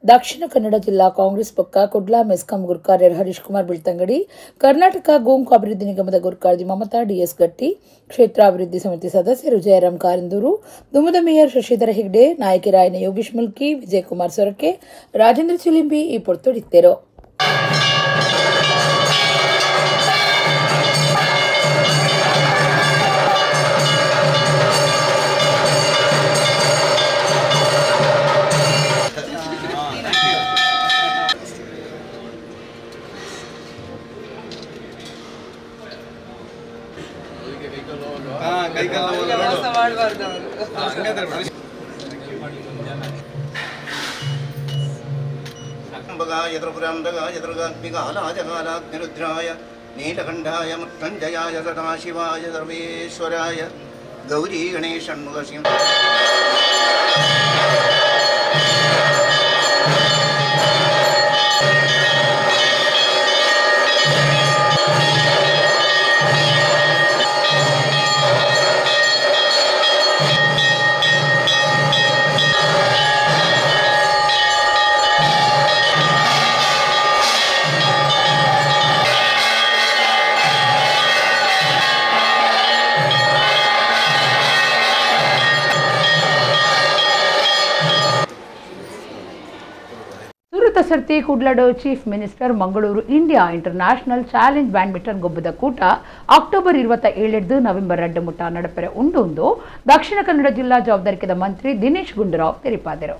ದಕ್ಷಿಣ ಕನ್ನಡ ಜಿಲ್ಲಾ ಕಾಂಗ್ರೆಸ್ ಪಕ್ಕ ಕುಡ್ಲಾ ಮೆಸ್ಕಾಂ ಗುರುಕಾರ್ಯರು ಹರೀಶ್ ಕುಮಾರ್ ಬಿಳ್ತಂಗಡಿ, ಕರ್ನಾಟಕ ಗೋಂಕು ಅಭಿವೃದ್ಧಿ ನಿಗಮದ ಗುರುಕಾರ್ಯದಿ ಮಮತಾ ಡಿಎಸ್ ಗಟ್ಟಿ, ಕ್ಷೇತ್ರ ಅಭಿವೃದ್ಧಿ ಸಮಿತಿ ಸದಸ್ಯರು ಜಯರಾಮ್ ಕಾರಿಂದೂರು, ದುಮದ ಮೇಯರ್ ಶಶಿಧರ ಹೆಗ್ಡೆ, ನಾಯಕಿರಾಯನ ಯೋಗೀಶ್ ಮುಲ್ಕಿ, ವಿಜಯಕುಮಾರ್ ಸೊರಕೆ, ರಾಜೇಂದ್ರ ಚಿಲಿಂಬಿ ಈ ಪೊರ್ತೊಡಿತ್ತೇರು. यद्रुग्राम्बगायद्रुगाग्निगालाजगालाग्निरुद्राय नीलकण्ठाय मृत्युञ्जयाय सदाशिवाय सर्वेश्वराय गौरी गणेशण्मुखसिंह ಸರ್ತಿ ಕುಡ್ಲಡು chief minister Mangaluru India international challenge badminton ಗೊಬ್ಬದ ಕೂಟ ಅಕ್ಟೋಬರ್ 27 ನವೆಂಬರ್ 2 ಮುಟ್ಟ ನಡಪೆರೆ ಉಂಡು ದಕ್ಷಿಣ ಕನ್ನಡ ಜಿಲ್ಲಾ ಜವಾಬ್ದಾರಿಕೆದ ಮಂತ್ರಿ ದಿನೇಶ್ ಗುಂಡೂರಾವ್ ತಿಳಿಸಿದರು.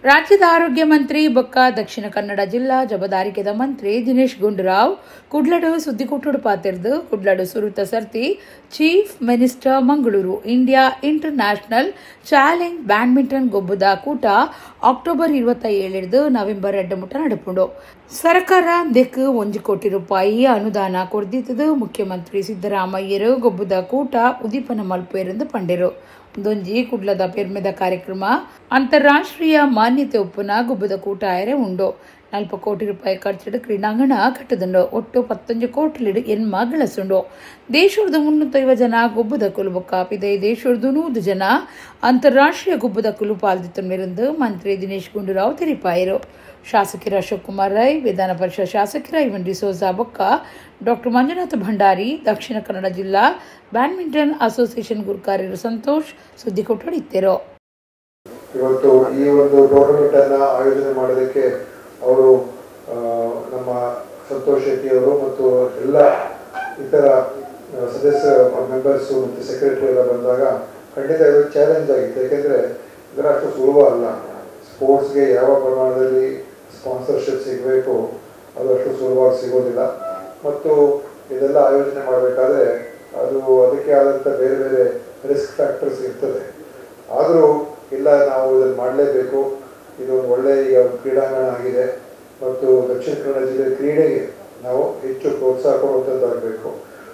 ರಾಜ್ಯದ ಆರೋಗ್ಯ ಮಂತ್ರಿ ಬೊಕ್ಕ ದಕ್ಷಿಣ ಕನ್ನಡ ಜಿಲ್ಲಾ ಜವಾಬ್ದಾರಿಕೆದ ಮಂತ್ರಿ ದಿನೇಶ್ ಗುಂಡೂರಾವ್ ಕುಡ್ಲಡು ಸುದ್ದಿಗೋಷ್ಠಿ ಪಾತಿರ್ದು ಕುಡ್ಲಡು ಸುರುತ ಸರ್ತಿ chief minister Mangaluru India international challenge badminton ಗೊಬ್ಬದ ಕೂಟ ಅಕ್ಟೋಬರ್ 27 ನವೆಂಬರ್ 2 ಮುಟ್ಟ ನಡಪುಂಡು. ಸರ್ಕಾರ ದೆಕ್ 1 ಕೋಟಿ ರೂಪಾಯಿ ಅನುದಾನ ಕೊರ್ದಿತ್ತದು. ಮುಖ್ಯಮಂತ್ರಿ ಸಿದ್ದರಾಮಯ್ಯರು ಗೊಬ್ಬದ ಕೂಟ ಉದೀಪನ ಮಲ್ಪೇರೆಂದು ಪಂಡಿರು. ಒಂದೊಂಜಿ ಕುಡ್ಲದ ಪೆರ್ಮೆದ ಕಾರ್ಯಕ್ರಮ ಅಂತಾರಾಷ್ಟ್ರೀಯ ಮಾನ್ಯತೆ ಒಪ್ಪುನ ಗೊಬ್ಬದ ಕೂಟ ಆಯರೆ ಉಂಡು. 40 ಕೋಟಿ ರೂಪಾಯಿ ಖರ್ಚಿಡು ಕ್ರೀಡಾಂಗಣ ಕಟ್ಟದುಂಡು. ಒಟ್ಟು 15 ಕೋಟಿ ಎನ್ಮ ಗಳಸುಂಡು. ದೇಶದ 350 ಜನ ಗೊಬ್ಬದ ಕುಲು ಬೊಕ್ಕ ಪಿದೈ ದೇಶದ 100 ಜನ ಅಂತಾರಾಷ್ಟ್ರೀಯ ಗೊಬ್ಬದ ಕುಲು ಪಾಲ್ದಿತ್ತುಂಡಿರಂದು ಮಂತ್ರಿ ದಿನೇಶ್ ಗುಂಡೂರಾವ್ ತಿಳಿಪಾಯಿರು. ಶಾಸಕರ ಅಶೋಕ್ ಕುಮಾರ್ ರೈ, ವಿಧಾನ ಪರಿಷತ್ ಶಾಸಕರ ಇವನ್ ಡಿಸೋಜಾ ಬೊಕ್ಕ ಡಾಕ್ಟರ್ ಮಂಜುನಾಥ ಭಂಡಾರಿ, ದಕ್ಷಿಣ ಕನ್ನಡ ಜಿಲ್ಲಾ ಬ್ಯಾಡ್ಮಿಂಟನ್ ಅಸೋಸಿಯೇಷನ್ ಗುರುಕಾರ್ಯರು ಸಂತೋಷ್ ಸುದ್ದಿಗೋಷ್ಠಿ ಇತ್ತರು. ಇವತ್ತು ಈ ಒಂದು ಟೂರ್ನಮೆಂಟ್ ಅನ್ನ ಆಯೋಜನೆ ಮಾಡೋದಕ್ಕೆ ಅವರು ನಮ್ಮ ಸಂತೋಷ್ ಶೆಟ್ಟಿ ಅವರು ಮತ್ತು ಎಲ್ಲ ಇತರ ಸದಸ್ಯ ಮೆಂಬರ್ಸು ಮತ್ತು ಸೆಕ್ರೆಟರಿ ಎಲ್ಲ ಬಂದಾಗ ಖಂಡಿತ ಇದು ಚಾಲೆಂಜ್ ಆಗಿತ್ತು. ಯಾಕೆಂದರೆ ಇದರ ಅಷ್ಟು ಸುಲಭ ಅಲ್ಲ. ಸ್ಪೋರ್ಟ್ಸ್ಗೆ ಯಾವ ಪ್ರಮಾಣದಲ್ಲಿ ಸ್ಪಾನ್ಸರ್ಶಿಪ್ ಸಿಗಬೇಕು, ಅದು ಅಷ್ಟು ಸುಲಭವಾಗಿ ಸಿಗೋದಿಲ್ಲ. ಮತ್ತು ಇದೆಲ್ಲ ಆಯೋಜನೆ ಮಾಡಬೇಕಾದ್ರೆ ಅದಕ್ಕೆ ಆದಂಥ ಬೇರೆ ಬೇರೆ ರಿಸ್ಕ್ ಫ್ಯಾಕ್ಟರ್ಸ್ ಇರ್ತದೆ. ಆದರೂ ಇಲ್ಲ, ನಾವು ಇದನ್ನು ಮಾಡಲೇಬೇಕು, ಇದು ಒಂದು ಒಳ್ಳೆಯ ಕ್ರೀಡಾಂಗಣ ಆಗಿದೆ ಮತ್ತು ದಕ್ಷಿಣ ಕನ್ನಡ ಜಿಲ್ಲೆ ಕ್ರೀಡೆಗೆ ನಾವು ಹೆಚ್ಚು ಪ್ರೋತ್ಸಾಹ ಕೊಡುವಂಥದ್ದಾಗಬೇಕು.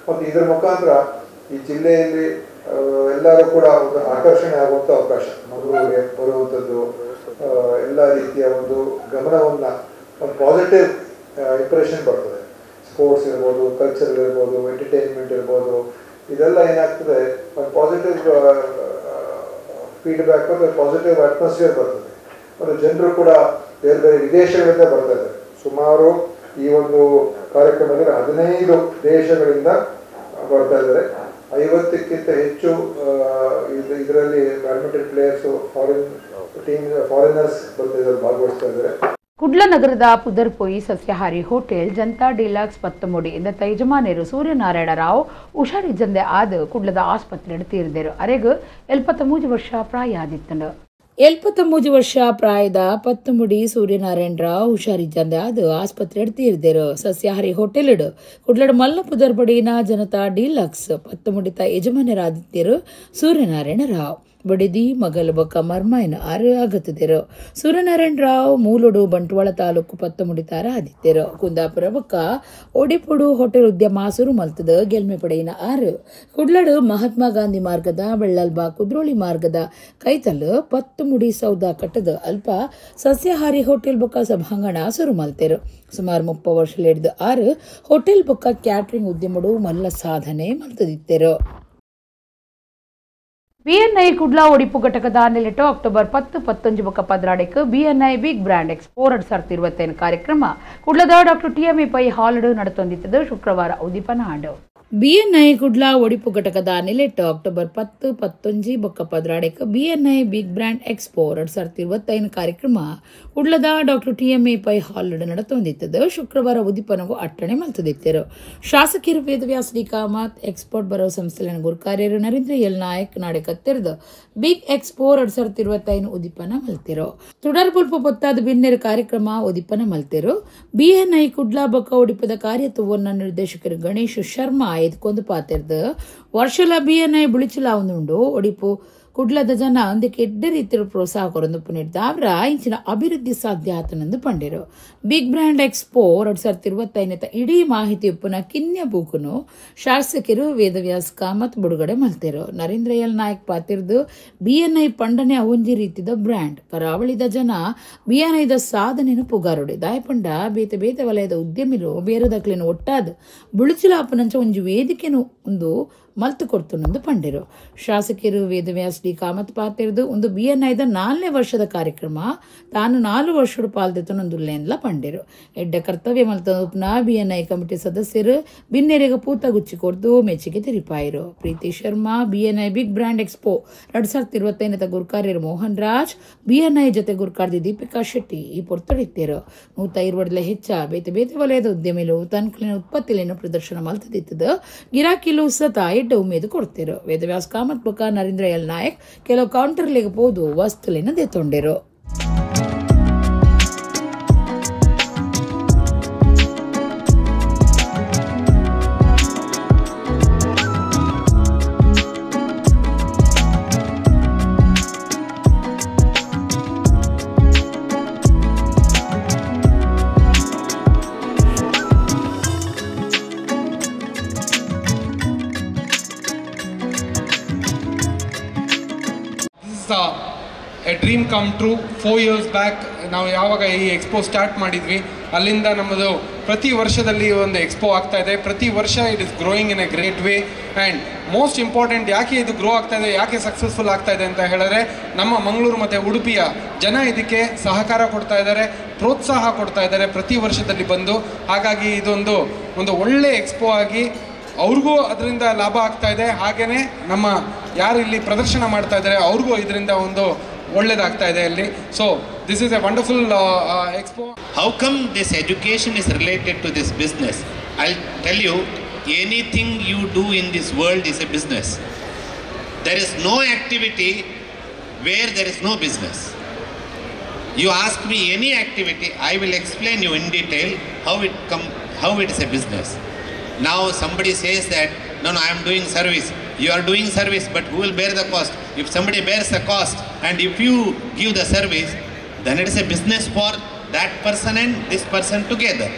ಮತ್ತು ಇದರ ಮುಖಾಂತರ ಈ ಜಿಲ್ಲೆಯಲ್ಲಿ ಎಲ್ಲರೂ ಕೂಡ ಒಂದು ಆಕರ್ಷಣೆ ಆಗುವಂಥ ಅವಕಾಶ, ಮಂಗಳೂರಿಗೆ ಬರುವಂಥದ್ದು, ಎಲ್ಲ ರೀತಿಯ ಒಂದು ಗಮನವನ್ನು, ಒಂದು ಪಾಸಿಟಿವ್ ಇಂಪ್ರೆಷನ್ ಬರ್ತದೆ. ಸ್ಪೋರ್ಟ್ಸ್ ಇರ್ಬೋದು, ಕಲ್ಚರಲ್ ಇರ್ಬೋದು, ಎಂಟರ್ಟೈನ್ಮೆಂಟ್ ಇರ್ಬೋದು, ಇದೆಲ್ಲ ಏನಾಗ್ತದೆ, ಒಂದು ಪಾಸಿಟಿವ್ ಫೀಡ್ಬ್ಯಾಕ್ ಮತ್ತು ಪಾಸಿಟಿವ್ ಅಟ್ಮಾಸ್ಫಿಯರ್ ಬರ್ತದೆ. ಮತ್ತು ಜನರು ಕೂಡ ಬೇರೆ ಬೇರೆ ವಿದೇಶಗಳಿಂದ ಬರ್ತಾ ಇದ್ದಾರೆ. ಸುಮಾರು ಈ ಒಂದು ಕಾರ್ಯಕ್ರಮದಲ್ಲಿ 15 ದೇಶಗಳಿಂದ ಬರ್ತಾ ಇದ್ದಾರೆ. 50ಕ್ಕಿಂತ ಹೆಚ್ಚು ಇದರಲ್ಲಿ ಬ್ಯಾಡ್ಮಿಂಟನ್ ಪ್ಲೇಯರ್ಸು, ಫಾರಿನರ್ಸ್ ಬಂದಿದ್ದಾರೆ, ಭಾಗವಹಿಸ್ತಾ ಇದ್ದಾರೆ. ಕುಡ್ಲನಗರದ ಪುದರ್ಪೊಯಿ ಸಸ್ಯಾಹಾರಿ ಹೋಟೆಲ್ ಜನತಾ ಡಿಲಾಕ್ಸ್ ಪತ್ತಮುಡಿ ಇಂದತ್ತ ಯಜಮಾನರು ಸೂರ್ಯನಾರಾಯಣ ರಾವ್ ಹುಷಾರಿದ್ದಂದೆ ಆದ ಕುಡ್ಲದ ಆಸ್ಪತ್ರೆ ತೀರಿದರು. ಅರೆಗ್ 73 ವರ್ಷ ಪ್ರಾಯ ಆದಿತ್ತಂಡು. 73 ವರ್ಷ ಪ್ರಾಯದ ಪತ್ತಮುಡಿ ಸೂರ್ಯನಾರಾಯಣ ರಾವ್ ಹುಷಾರಿದ್ದಂದೆ ಆದ ಆಸ್ಪತ್ರೆ ತೀರಿದರು. ಸಸ್ಯಾಹಾರಿ ಹೋಟೆಲ್ ಕುಡ್ಲಡ ಮಲ್ಲ ಪುದರ್ಪಡಿನ ಜನತಾ ಡಿಲಾಕ್ಸ್ ಪತ್ತಮುಡಿತ ಯಜಮಾನರಾದಿದ್ದರು ಸೂರ್ಯನಾರಾಯಣ ರಾವ್. ಬಡಿದಿ ಮಗಲ ಬೊಕ್ಕ ಮರ್ಮಾಯನ ಆರು ಆಗತ್ತಿದ್ದರು. ಸೂರ್ಯನಾರಾಯಣ ರಾವ್ ಮೂಲೋಡು ಬಂಟ್ವಾಳ ತಾಲೂಕು ಪತ್ತಮುಡಿತಾರ ಆದಿತ್ಯರು. ಕುಂದಾಪುರ ಬೊಕ್ಕ ಒಡಿಪುಡು ಹೋಟೆಲ್ ಉದ್ಯಮ ಸುರು ಮಲ್ತದ ಗೆಲ್ಮೆ ಪಡೆಯಿನ ಆರು. ಕುಡ್ಲಡು ಮಹಾತ್ಮ ಗಾಂಧಿ ಮಾರ್ಗದ ಬೆಳ್ಳಲ್ಬಾ ಕುದ್ರೋಳಿ ಮಾರ್ಗದ ಕೈತಲ್ ಪತ್ತಮುಡಿ ಸೌದ ಕಟ್ಟದ ಅಲ್ಪ ಸಸ್ಯಾಹಾರಿ ಹೋಟೆಲ್ ಬೊಕ್ಕ ಸಭಾಂಗಣ ಸುರು ಮಲ್ತೆರು. ಸುಮಾರು 30 ವರ್ಷ ಹಿಡಿದು ಆರು ಹೋಟೆಲ್ ಬೊಕ್ಕ ಕ್ಯಾಟ್ರಿಂಗ್ ಉದ್ಯಮಡು ಮಲ್ಲ ಸಾಧನೆ ಮಲ್ತದಿತ್ತರು. BNI ಕುಡ್ಲ ಒಡಿಪು ಘಟಕದ ನೆಲೆಟು ಅಕ್ಟೋಬರ್ 10-11 ಬೊಕ್ಕ 14 BNI ಬಿಗ್ ಬ್ರ್ಯಾಂಡ್ ಎಕ್ಸ್ಪೋ 2025 ಕಾರ್ಯಕ್ರಮ ಕುಡ್ಲದ ಡಾಕ್ಟರ್ TMA ಪೈ ಹಾಲ್ಡ್ ನಡೆತೊಂದಿತ್ತದು. ಶುಕ್ರವಾರ ಉದ್ದೀಪನ ಆಡು. BNI ಕುಡ್ಲ ಒಡಿಪು ಘಟಕದ ನೆಲೆಟು ಅಕ್ಟೋಬರ್ 10-11 ಬೊಕ್ಕ 14 BNI ಬಿಗ್ ಬ್ರ್ಯಾಂಡ್ ಎಕ್ಸ್ಪೋ 2025 ಕಾರ್ಯಕ್ರಮ ಕುಡ್ಲದ ಡಾಕ್ಟರ್ TMA ಪೈ ಹಾಲ್ಡ್ ನಡೆತೊಂದಿತ್ತದು. ಶುಕ್ರವಾರ ಉದ್ದೀಪನಗೂ ಅಟ್ಟಣೆ ಮಲ್ತದಿತ್ತರು. ಶಾಸಕರು ವೇದವ್ಯಾಸ ಡಿ ಕಾಮತ್ ಎಕ್ಸ್ಪೋರ್ಟ್ ಬರೋ ಸಂಸ್ಥೆಯ ಗುರುಕಾರ್ಯರು ನರೇಂದ್ರ ಎಲ್ ನಾಯಕ್ ನಾಡೆ ಕತ್ತಿರದ ಬಿಗ್ ಎಕ್ಸ್ಪೋ 2025 ಉದ್ದೀಪನ ಮಲ್ತಿರು. ತುಡರ್ಬುಲ್ಪ ಪೊತ್ತಾದ ಬಿನ್ನೆರು ಕಾರ್ಯಕ್ರಮ ಉದ್ದೀಪನ ಮಲ್ತಿರು. BNI ಕುಡ್ಲ ಬೊಕ್ಕ ಒಡಿಪದ ಕಾರ್ಯತ್ವವನ್ನು ನಿರ್ದೇಶಕರು ಗಣೇಶ್ ಶರ್ಮಾ ಎದ್ಕೊಂಡು ಪಾತಿರ್ದು. ವರ್ಷಲ BNI ಬುಳಿಚಿಲ ಅವನುಂಡು ಒಡಿಪು ಕುಡ್ಲದ ಜನ ಅದಕ್ಕೆ ಎಡ್ಡ ರೀತಿಯ ಪ್ರೋತ್ಸಾಹ ಕೊರೊಂದು ನಿರ್ಧಾರ ಇಂಚಿನ ಅಭಿವೃದ್ಧಿ ಸಾಧ್ಯ ಆತನಂದು ಪಂಡಿರು. ಬಿಗ್ ಬ್ರ್ಯಾಂಡ್ ಎಕ್ಸ್ಪೋ 2025 ಇಡೀ ಮಾಹಿತಿ ಉಪ್ಪುನ ಕಿನ್ಯ ಬೂಕುನು ಶಾಸಕರು ವೇದವ್ಯಾಸ್ ಕಾಮತ್ ಬಿಡುಗಡೆ ಮಲ್ತಿರು. ನರೇಂದ್ರ ಎಲ್ ನಾಯಕ್ ಪಾತಿರ್ದು BNI ಪಂಡನೆ ಅವೊಂಜಿ ರೀತಿದ ಬ್ರ್ಯಾಂಡ್ ಕರಾವಳಿದ ಜನ BNIದ ಸಾಧನೆಯನ್ನು ಪುಗಾರುಡಿ ದಾಯಪಂಡ ಬೇತೆ ಬೇತೆ ವಲಯದ ಉದ್ಯಮಿರು ಬೇರೆದಕ್ಲೇನು ಒಟ್ಟಾದ ಬುಳುಚಿಲಾಪನಂಚ ಒಂಜಿ ವೇದಿಕೆನು ಒಂದು ಮಲ್ತು ಕೊಡ್ತುನೊಂದು ಪಂಡಿರು. ಶಾಸಕರು ವೇದವ್ಯಾಸ್ ಡಿ ಕಾಮತ್ ಪಾತಿರ್ದು ಒಂದು BNIದ 4ನೇ ವರ್ಷದ ಕಾರ್ಯಕ್ರಮ ತಾನು 4 ವರ್ಷದ ಪಾಲ್ದೆತನೊಂದುಲ್ಲೆನ್ಲ ಪಂಡಿರು. ಎಡ್ಡ ಕರ್ತವ್ಯ ಮಲ್ತನ BNI ಕಮಿಟಿ ಸದಸ್ಯರು ಬಿನ್ನೆರೆಗ ಪೂತಗುಚ್ಚಿ ಕೊಡ್ದು ಮೆಚ್ಚುಗೆ ತಿರಿಪಾಯಿರು. Preeti Sharma BNI big brand expo 2025 ಗುರುಕಾರ್ಯರು ಮೋಹನ್ ರಾಜ್ BNI ಜೊತೆ ಗುರುಕಾರ್ದಿ ದೀಪಿಕಾ ಶೆಟ್ಟಿ ಈ ಪೊರ್ತಡಿತ್ತರು. 120 ಹೆಚ್ಚ ಬೇತೆ ಬೇತೆ ವಲಯದ ಉದ್ಯಮಿಲು ತನ್ಕಲಿನ ಉತ್ಪತ್ತಿಲೇನು ಪ್ರದರ್ಶನ ಮಲ್ತದಿತ್ತದ ಗಿರಾಕಿಲು ಸತ ಉಮೇದು ಕೊಡ್ತಿರು. ವೇದವ್ಯಾಸ್ ಕಾಮತ್ ಬೊಕ್ಕ ನರೇಂದ್ರ ಎಲ್ ನಾಯಕ್ ಕೆಲವು ಕೌಂಟರ್ಲಿಗೆ ಹೋದು ವಸ್ತುಲಿನ ದೆತ್ತೊಂಡಿರು. A dream come true. 4 years back ನಾವು ಯಾವಾಗ ಈ ಎಕ್ಸ್ಪೋ ಸ್ಟಾರ್ಟ್ ಮಾಡಿದ್ವಿ ಅಲ್ಲಿಂದ ನಮ್ಮದು ಪ್ರತಿ ವರ್ಷದಲ್ಲಿ ಒಂದು ಎಕ್ಸ್ಪೋ ಆಗ್ತಾ ಇದೆ. ಪ್ರತಿ ವರ್ಷ it is growing in a great way. And most important ಯಾಕೆ ಇದು ಗ್ರೋ ಆಗ್ತಾ ಇದೆ, ಯಾಕೆ ಸಕ್ಸಸ್ಫುಲ್ ಆಗ್ತಾ ಇದೆ ಅಂತ ಹೇಳಿದ್ರೆ ನಮ್ಮ ಮಂಗಳೂರು ಮತ್ತು ಉಡುಪಿಯ ಜನ ಇದಕ್ಕೆ ಸಹಕಾರ ಕೊಡ್ತಾ ಇದ್ದಾರೆ, ಪ್ರೋತ್ಸಾಹ ಕೊಡ್ತಾ ಇದ್ದಾರೆ ಪ್ರತಿ ವರ್ಷದಲ್ಲಿ ಬಂದು. ಹಾಗಾಗಿ ಇದೊಂದು ಒಳ್ಳೆ ಎಕ್ಸ್ಪೋ ಆಗಿ ಅವ್ರಿಗೂ ಅದರಿಂದ ಲಾಭ ಆಗ್ತಾ ಇದೆ. ಹಾಗೆಯೇ ನಮ್ಮ ಯಾರು ಇಲ್ಲಿ ಪ್ರದರ್ಶನ ಮಾಡ್ತಾ ಇದ್ದಾರೆ ಅವ್ರಿಗೂ ಇದರಿಂದ ಒಂದು ಒಳ್ಳೇದಾಗ್ತಾ ಇದೆ ಅಲ್ಲಿ. So this is A wonderful expo. How come this education is related to this business? I'll tell you, anything you do in this world is a business. There is no activity where there is no business. You ask me any activity, I will explain you in detail how it is a business. Now somebody says that, no, I am doing service. You are doing service, but who will bear the cost? If somebody bears the cost, and if you give the service, then it is a business for that person and this person together.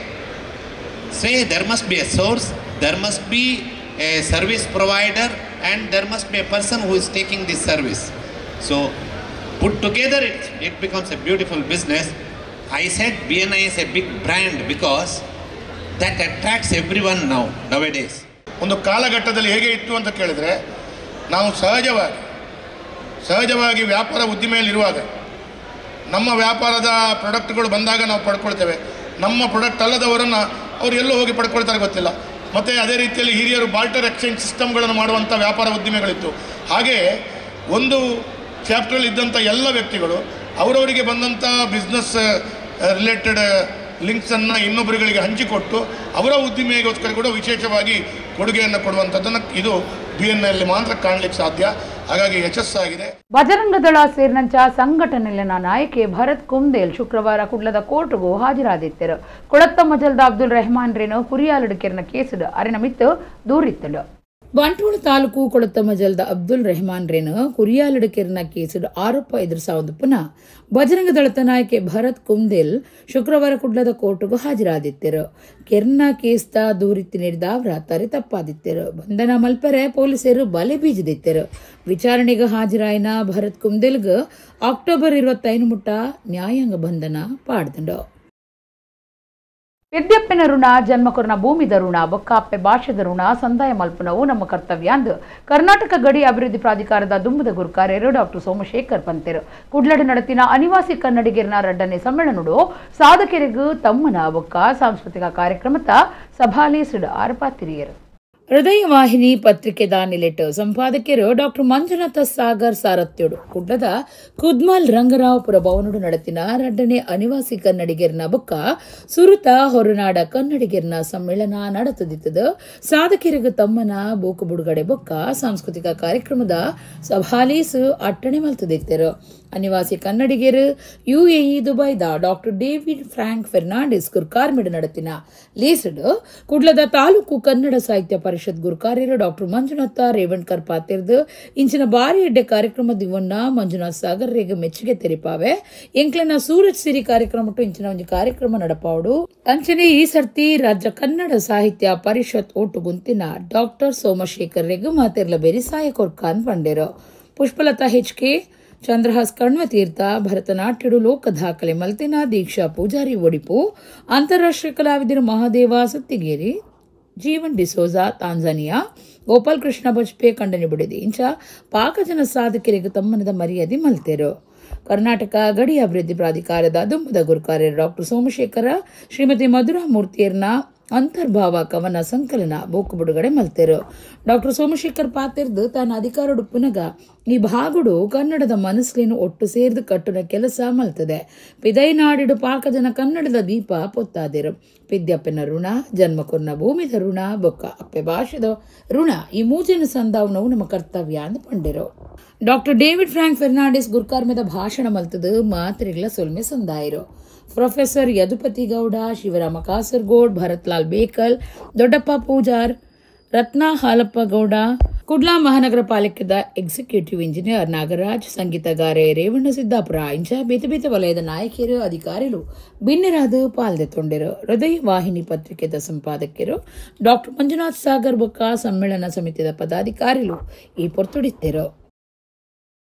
Say there must be a source, there must be a service provider, and there must be a person who is taking this service. So put together it becomes a beautiful business. I said BNI is a big brand because that attracts everyone nowadays. ಒಂದು ಕಾಲಘಟ್ಟದಲ್ಲಿ ಹೇಗೆ ಇತ್ತು ಅಂತ ಕೇಳಿದರೆ, ನಾವು ಸಹಜವಾಗಿ ವ್ಯಾಪಾರ ಉದ್ದಿಮೆಯಲ್ಲಿರುವಾಗ ನಮ್ಮ ವ್ಯಾಪಾರದ ಪ್ರಾಡಕ್ಟ್ಗಳು ಬಂದಾಗ ನಾವು ಪಡ್ಕೊಳ್ತೇವೆ. ನಮ್ಮ ಪ್ರಾಡಕ್ಟ್ ಅಲ್ಲದವರನ್ನು ಅವರು ಎಲ್ಲೋ ಹೋಗಿ ಪಡ್ಕೊಳ್ತಾರೆ ಗೊತ್ತಿಲ್ಲ. ಮತ್ತು ಅದೇ ರೀತಿಯಲ್ಲಿ ಹಿರಿಯರು ಬಾರ್ಟರ್ ಎಕ್ಸ್ಚೇಂಜ್ ಸಿಸ್ಟಮ್ಗಳನ್ನು ಮಾಡುವಂಥ ವ್ಯಾಪಾರ ಉದ್ದಿಮೆಗಳಿತ್ತು. ಹಾಗೆ ಒಂದು ಚಾಪ್ಟ್ರಲ್ಲಿ ಇದ್ದಂಥ ಎಲ್ಲ ವ್ಯಕ್ತಿಗಳು ಅವರವರಿಗೆ ಬಂದಂಥ ಬಿಸ್ನೆಸ್ ರಿಲೇಟೆಡ್ ಲಿಂಕ್ಸನ್ನು ಇನ್ನೊಬ್ಬರುಗಳಿಗೆ ಹಂಚಿಕೊಟ್ಟು ಅವರ ಉದ್ದಿಮೆಗೋಸ್ಕರ ಕೂಡ ವಿಶೇಷವಾಗಿ ಕೊಡುಗೆಯನ್ನು ಕೊಡುವಂಥದ್ದನ್ನು ಇದು BNI ಮಾತ್ರ ಕಾಣಲಿಕ್ಕೆ ಸಾಧ್ಯ. ಹಾಗಾಗಿ ಯಶಸ್ಸಾಗಿದೆ. ಬಜರಂಗದಳ ಸೇರಿನಂಚ ಸಂಘಟನೆಯಲ್ಲಿನ ನಾಯಕಿ ಭರತ್ ಕುಂದೇಲ್ ಶುಕ್ರವಾರ ಕುಡ್ಲದ ಕೋರ್ಟ್ಗೂ ಹಾಜರಾದಿತ್ತರು. ಕೊಳತ್ತ ಮಜಲ್ದ Abdul Rahman rain ಕುರಿಯಾಲಡುಕೆರ್ನ case ಅರಿನಮಿತ್ತು ದೂರಿತ್ತಲು. Bantwal taluk ಕೊಳತ್ತ ಮಜಲ್ದ Abdul Rahman rain ಕುರಿಯಾಲಡುಕೆರ್ನ case ಆರೋಪ ಎದುರಿಸಾವುದು ಪುನಃ ಬಜರಂಗ ದಳದ ನಾಯಕಿ ಭರತ್ ಕುಂದೇಲ್ ಶುಕ್ರವಾರ ಕುಡ್ಲದ ಕೋರ್ಟ್ಗೂ ಹಾಜರಾದಿತ್ತರು. ಕೆರ್ನ ಕೇಸ್ತ ದೂರಿತ್ತಿ ನೀಡಿದ ಅವರ ತರೆ ತಪ್ಪಾದಿತ್ತರು. ಬಂಧನ ಮಲ್ಪರೆ ಪೊಲೀಸರು ಬಲೆ ಬೀಜದಿತ್ತರು. ವಿಚಾರಣೆಗೆ ಹಾಜರಾಯಿನ ಭರತ್ ಕುಂದೇಲ್ಗ್ ಅಕ್ಟೋಬರ್ 25 ಮುಟ್ಟ ನ್ಯಾಯಾಂಗ ಬಂಧನ ಪಾಡ್ದಂಡು. ವಿದ್ಯಪ್ಪನ ಋಣ ಜನ್ಮಕೊರನ ಭೂಮಿದ ಋಣ ಬೊಕ್ಕಾಪ್ಪೆ ಭಾಷೆದ ಋಣ ಸಂದಾಯ ಮಲ್ಪನವು ನಮ್ಮ ಕರ್ತವ್ಯ ಅಂದು ಕರ್ನಾಟಕ ಗಡಿ ಅಭಿವೃದ್ಧಿ ಪ್ರಾಧಿಕಾರದ ದುಂಬದ ಗುರುಕಾರ್ಯರು ಡಾಕ್ಟರ್ ಸೋಮಶೇಖರ್ ಪಂತೆರು ಕುಡ್ಲಡ್ ನಡತಿನ ಅನಿವಾಸಿ ಕನ್ನಡಿಗರನ 2ನೇ ಸಮ್ಮೇಳನಡು ಸಾಧಕರಿಗೂ ತಮ್ಮನ ಬೊಕ್ಕ ಸಾಂಸ್ಕೃತಿಕ ಕಾರ್ಯಕ್ರಮದ ಸಭಾಲೇಸುಡು ಆರ್ಪಾತಿರಿಯರು. ಹೃದಯ ವಾಹಿನಿ ಪತ್ರಿಕೆ ದಾನಿಲೆಟ್ ಸಂಪಾದಕರು ಡಾಕ್ಟರ್ ಮಂಜುನಾಥ ಸಾಗರ್ ಸಾರಥ್ಯೋಡು ಕುಡ್ಲದ ಕುದ್ಮಲ್ ರಂಗರಾವಪುರ ಭವನಡು ನಡತಿನ 2ನೇ ಅನಿವಾಸಿ ಕನ್ನಡಿಗರನ ಬೊಕ್ಕ ಸುರುತ ಹೊರನಾಡ ಕನ್ನಡಿಗರನ ಸಮ್ಮೇಳನ ನಡೆತದಿತ್ತದ ಸಾಧಕರಿಗೂ ತಮ್ಮನ ಬೂಕು ಬುಡುಗಡೆ ಬೊಕ್ಕ ಸಾಂಸ್ಕೃತಿಕ ಕಾರ್ಯಕ್ರಮದ ಸಭಾಲೀಸು ಅಟ್ಟಣೆ ಮಲ್ತದಿತ್ತರು. ಅನಿವಾಸಿ ಕನ್ನಡಿಗರು UAE ದುಬೈದ ಡಾಕ್ಟರ್ ಡೇವಿಡ್ ಫ್ರಾಂಕ್ ಫೆರ್ನಾಂಡಿಸ್ ಗುರುಕಾರ್ಮಿಡ್ ನಡತಿನ ಲೀಸಡು ಕುಡ್ಲದ ತಾಲೂಕು ಕನ್ನಡ ಸಾಹಿತ್ಯ ಪರಿಷತ್ ಗುರುಕಾರ್ಯರು ಡಾಕ್ಟರ್ ಮಂಜುನಾಥ ರೇವಣ್ಕರ್ ಪಾತಿರ್ದು ಇಂಚಿನ ಬಾರಿ ಎಡ್ಡೆ ಕಾರ್ಯಕ್ರಮದ ಇವನ್ನ ಮಂಜುನಾಥ್ ಸಾಗರ್ ರೇಗ ಮೆಚ್ಚುಗೆ ತೆರಿಪಾವೆ ಎಂಕ್ಲನ ಸೂರಜ್ ಸಿರಿ ಕಾರ್ಯಕ್ರಮ ಇಂಚಿನ ಒಂದು ಕಾರ್ಯಕ್ರಮ ನಡಪಾವಡು ಅಂಚನೆ ಈ ಸರ್ತಿ ರಾಜ್ಯ ಕನ್ನಡ ಸಾಹಿತ್ಯ ಪರಿಷತ್ ಒಟ್ಟು ಗುಂತಿನ ಡಾಕ್ಟರ್ ಸೋಮಶೇಖರ್ ರೇಗ ಮಾತಿರ್ಲ ಬೇರಿ ಸಹಾಯ ಕೊರ್ಕಾನ್ ಪಂಡೇರು. ಪುಷ್ಪಲತಾ HK, ಚಂದ್ರಹಾಸ್ ಕಣ್ವತೀರ್ಥ, ಭರತನಾಟ್ಯಡು ಲೋಕ ದಾಖಲೆ ಮಲ್ತಿನ ದೀಕ್ಷಾ ಪೂಜಾರಿ ಒಡಿಪು, ಅಂತಾರಾಷ್ಟ್ರೀಯ ಕಲಾವಿದರು ಮಹಾದೇವ ಸತ್ತಿಗೇರಿ, ಜೀವನ್ ಡಿಸೋಜಾ ತಾಂಜಾನಿಯಾ, ಗೋಪಾಲ್ ಕೃಷ್ಣ ಬಜ್ಪೆ ಖಂಡನೆ ಬಿಡಿದೆ ಇಂಚ ಪಾಕಜನ ಸಾಧಕರಿಗೆ ತಮ್ಮನದ ಮರ್ಯಾದೆ ಮಲ್ತೇರು. ಕರ್ನಾಟಕ ಗಡಿ ಅಭಿವೃದ್ಧಿ ಪ್ರಾಧಿಕಾರದ ದುಂಬದ ಗುರುಕಾರ್ಯರು ಡಾಕ್ಟರ್ ಸೋಮಶೇಖರ ಶ್ರೀಮತಿ ಮಧುರಾ ಮೂರ್ತಿಯರ್ನ ಅಂತರ್ಭಾವ ಕವನ ಸಂಕಲನ ಬೋಕು ಬಿಡುಗಡೆ ಮಲ್ತೇರು. ಡಾಕ್ಟರ್ ಸೋಮಶೇಖರ್ ಪಾತಿರ್ದು ತಾನು ಅಧಿಕಾರಡು ಪುನಗ ಈ ಭಾಗುಡು ಕನ್ನಡದ ಮನಸ್ಲೇನು ಒಟ್ಟು ಸೇರ್ದು ಕಟ್ಟುನ ಕೆಲಸ ಮಲ್ತದೆ. ಪಿದೈನಾಡಿಡು ಪಾಕಜನ ಕನ್ನಡದ ದೀಪ ಪೊತ್ತಾದಿರು. ಪಿದ್ಯಪ್ಪನ ಋಣ ಜನ್ಮಕೊರ್ನ ಭೂಮಿದ ಋಣ ಬೊಕ್ಕ ಅಪ್ಪೆ ಭಾಷೆದ ಋಣ ಈ ಮೂಜನ ಸಂದಾವನವು ನಮ್ಮ ಕರ್ತವ್ಯ ಅಂದು ಪಂಡಿರು. ಡಾಕ್ಟರ್ ಡೇವಿಡ್ ಫ್ರಾಂಕ್ ಫೆರ್ನಾಂಡಿಸ್ ಗುರುಕಾರ್ಮೆದ ಭಾಷಣ ಮಲ್ತದು ಮಾತ್ರಿಗಳ ಸೊಲ್ಮೆ ಸಂದಾಯಿರು. ಪ್ರೊಫೆಸರ್ ಯದುಪತಿ ಗೌಡ, ಶಿವರಾಮ ಕಾಸರಗೋಡ್, ಭರತ್ಲಾಲ್ ಬೇಕಲ್, ದೊಡ್ಡಪ್ಪ ಪೂಜಾರ್, ರತ್ನಾ ಹಾಲಪ್ಪ ಗೌಡ, ಕುಡ್ಲಾ ಮಹಾನಗರ ಪಾಲಿಕೆದ ಎಕ್ಸಿಕ್ಯೂಟಿವ್ ಇಂಜಿನಿಯರ್ ನಾಗರಾಜ್, ಸಂಗೀತಗಾರೆ ರೇವಣ್ಣ ಸಿದ್ದಾಪುರ ಇಂಚ ಬೇತೆ ಬೇತೆ ವಲಯದ ನಾಯಕಿಯರು ಅಧಿಕಾರಿಗಳು ಭಿನ್ನರಾದ ಪಾಲ್ದೆತ್ತೊಂಡರು. ಹೃದಯ ವಾಹಿನಿ ಪತ್ರಿಕೆದ ಸಂಪಾದಕರು ಡಾಕ್ಟರ್ ಮಂಜುನಾಥ್ ಸಾಗರ್ ಬೊಕ್ಕ ಸಮ್ಮೇಳನ ಸಮಿತಿಯ ಪದಾಧಿಕಾರಿಗಳು ಈ ಪೊರ್ತೊಡಿತ್ತರು.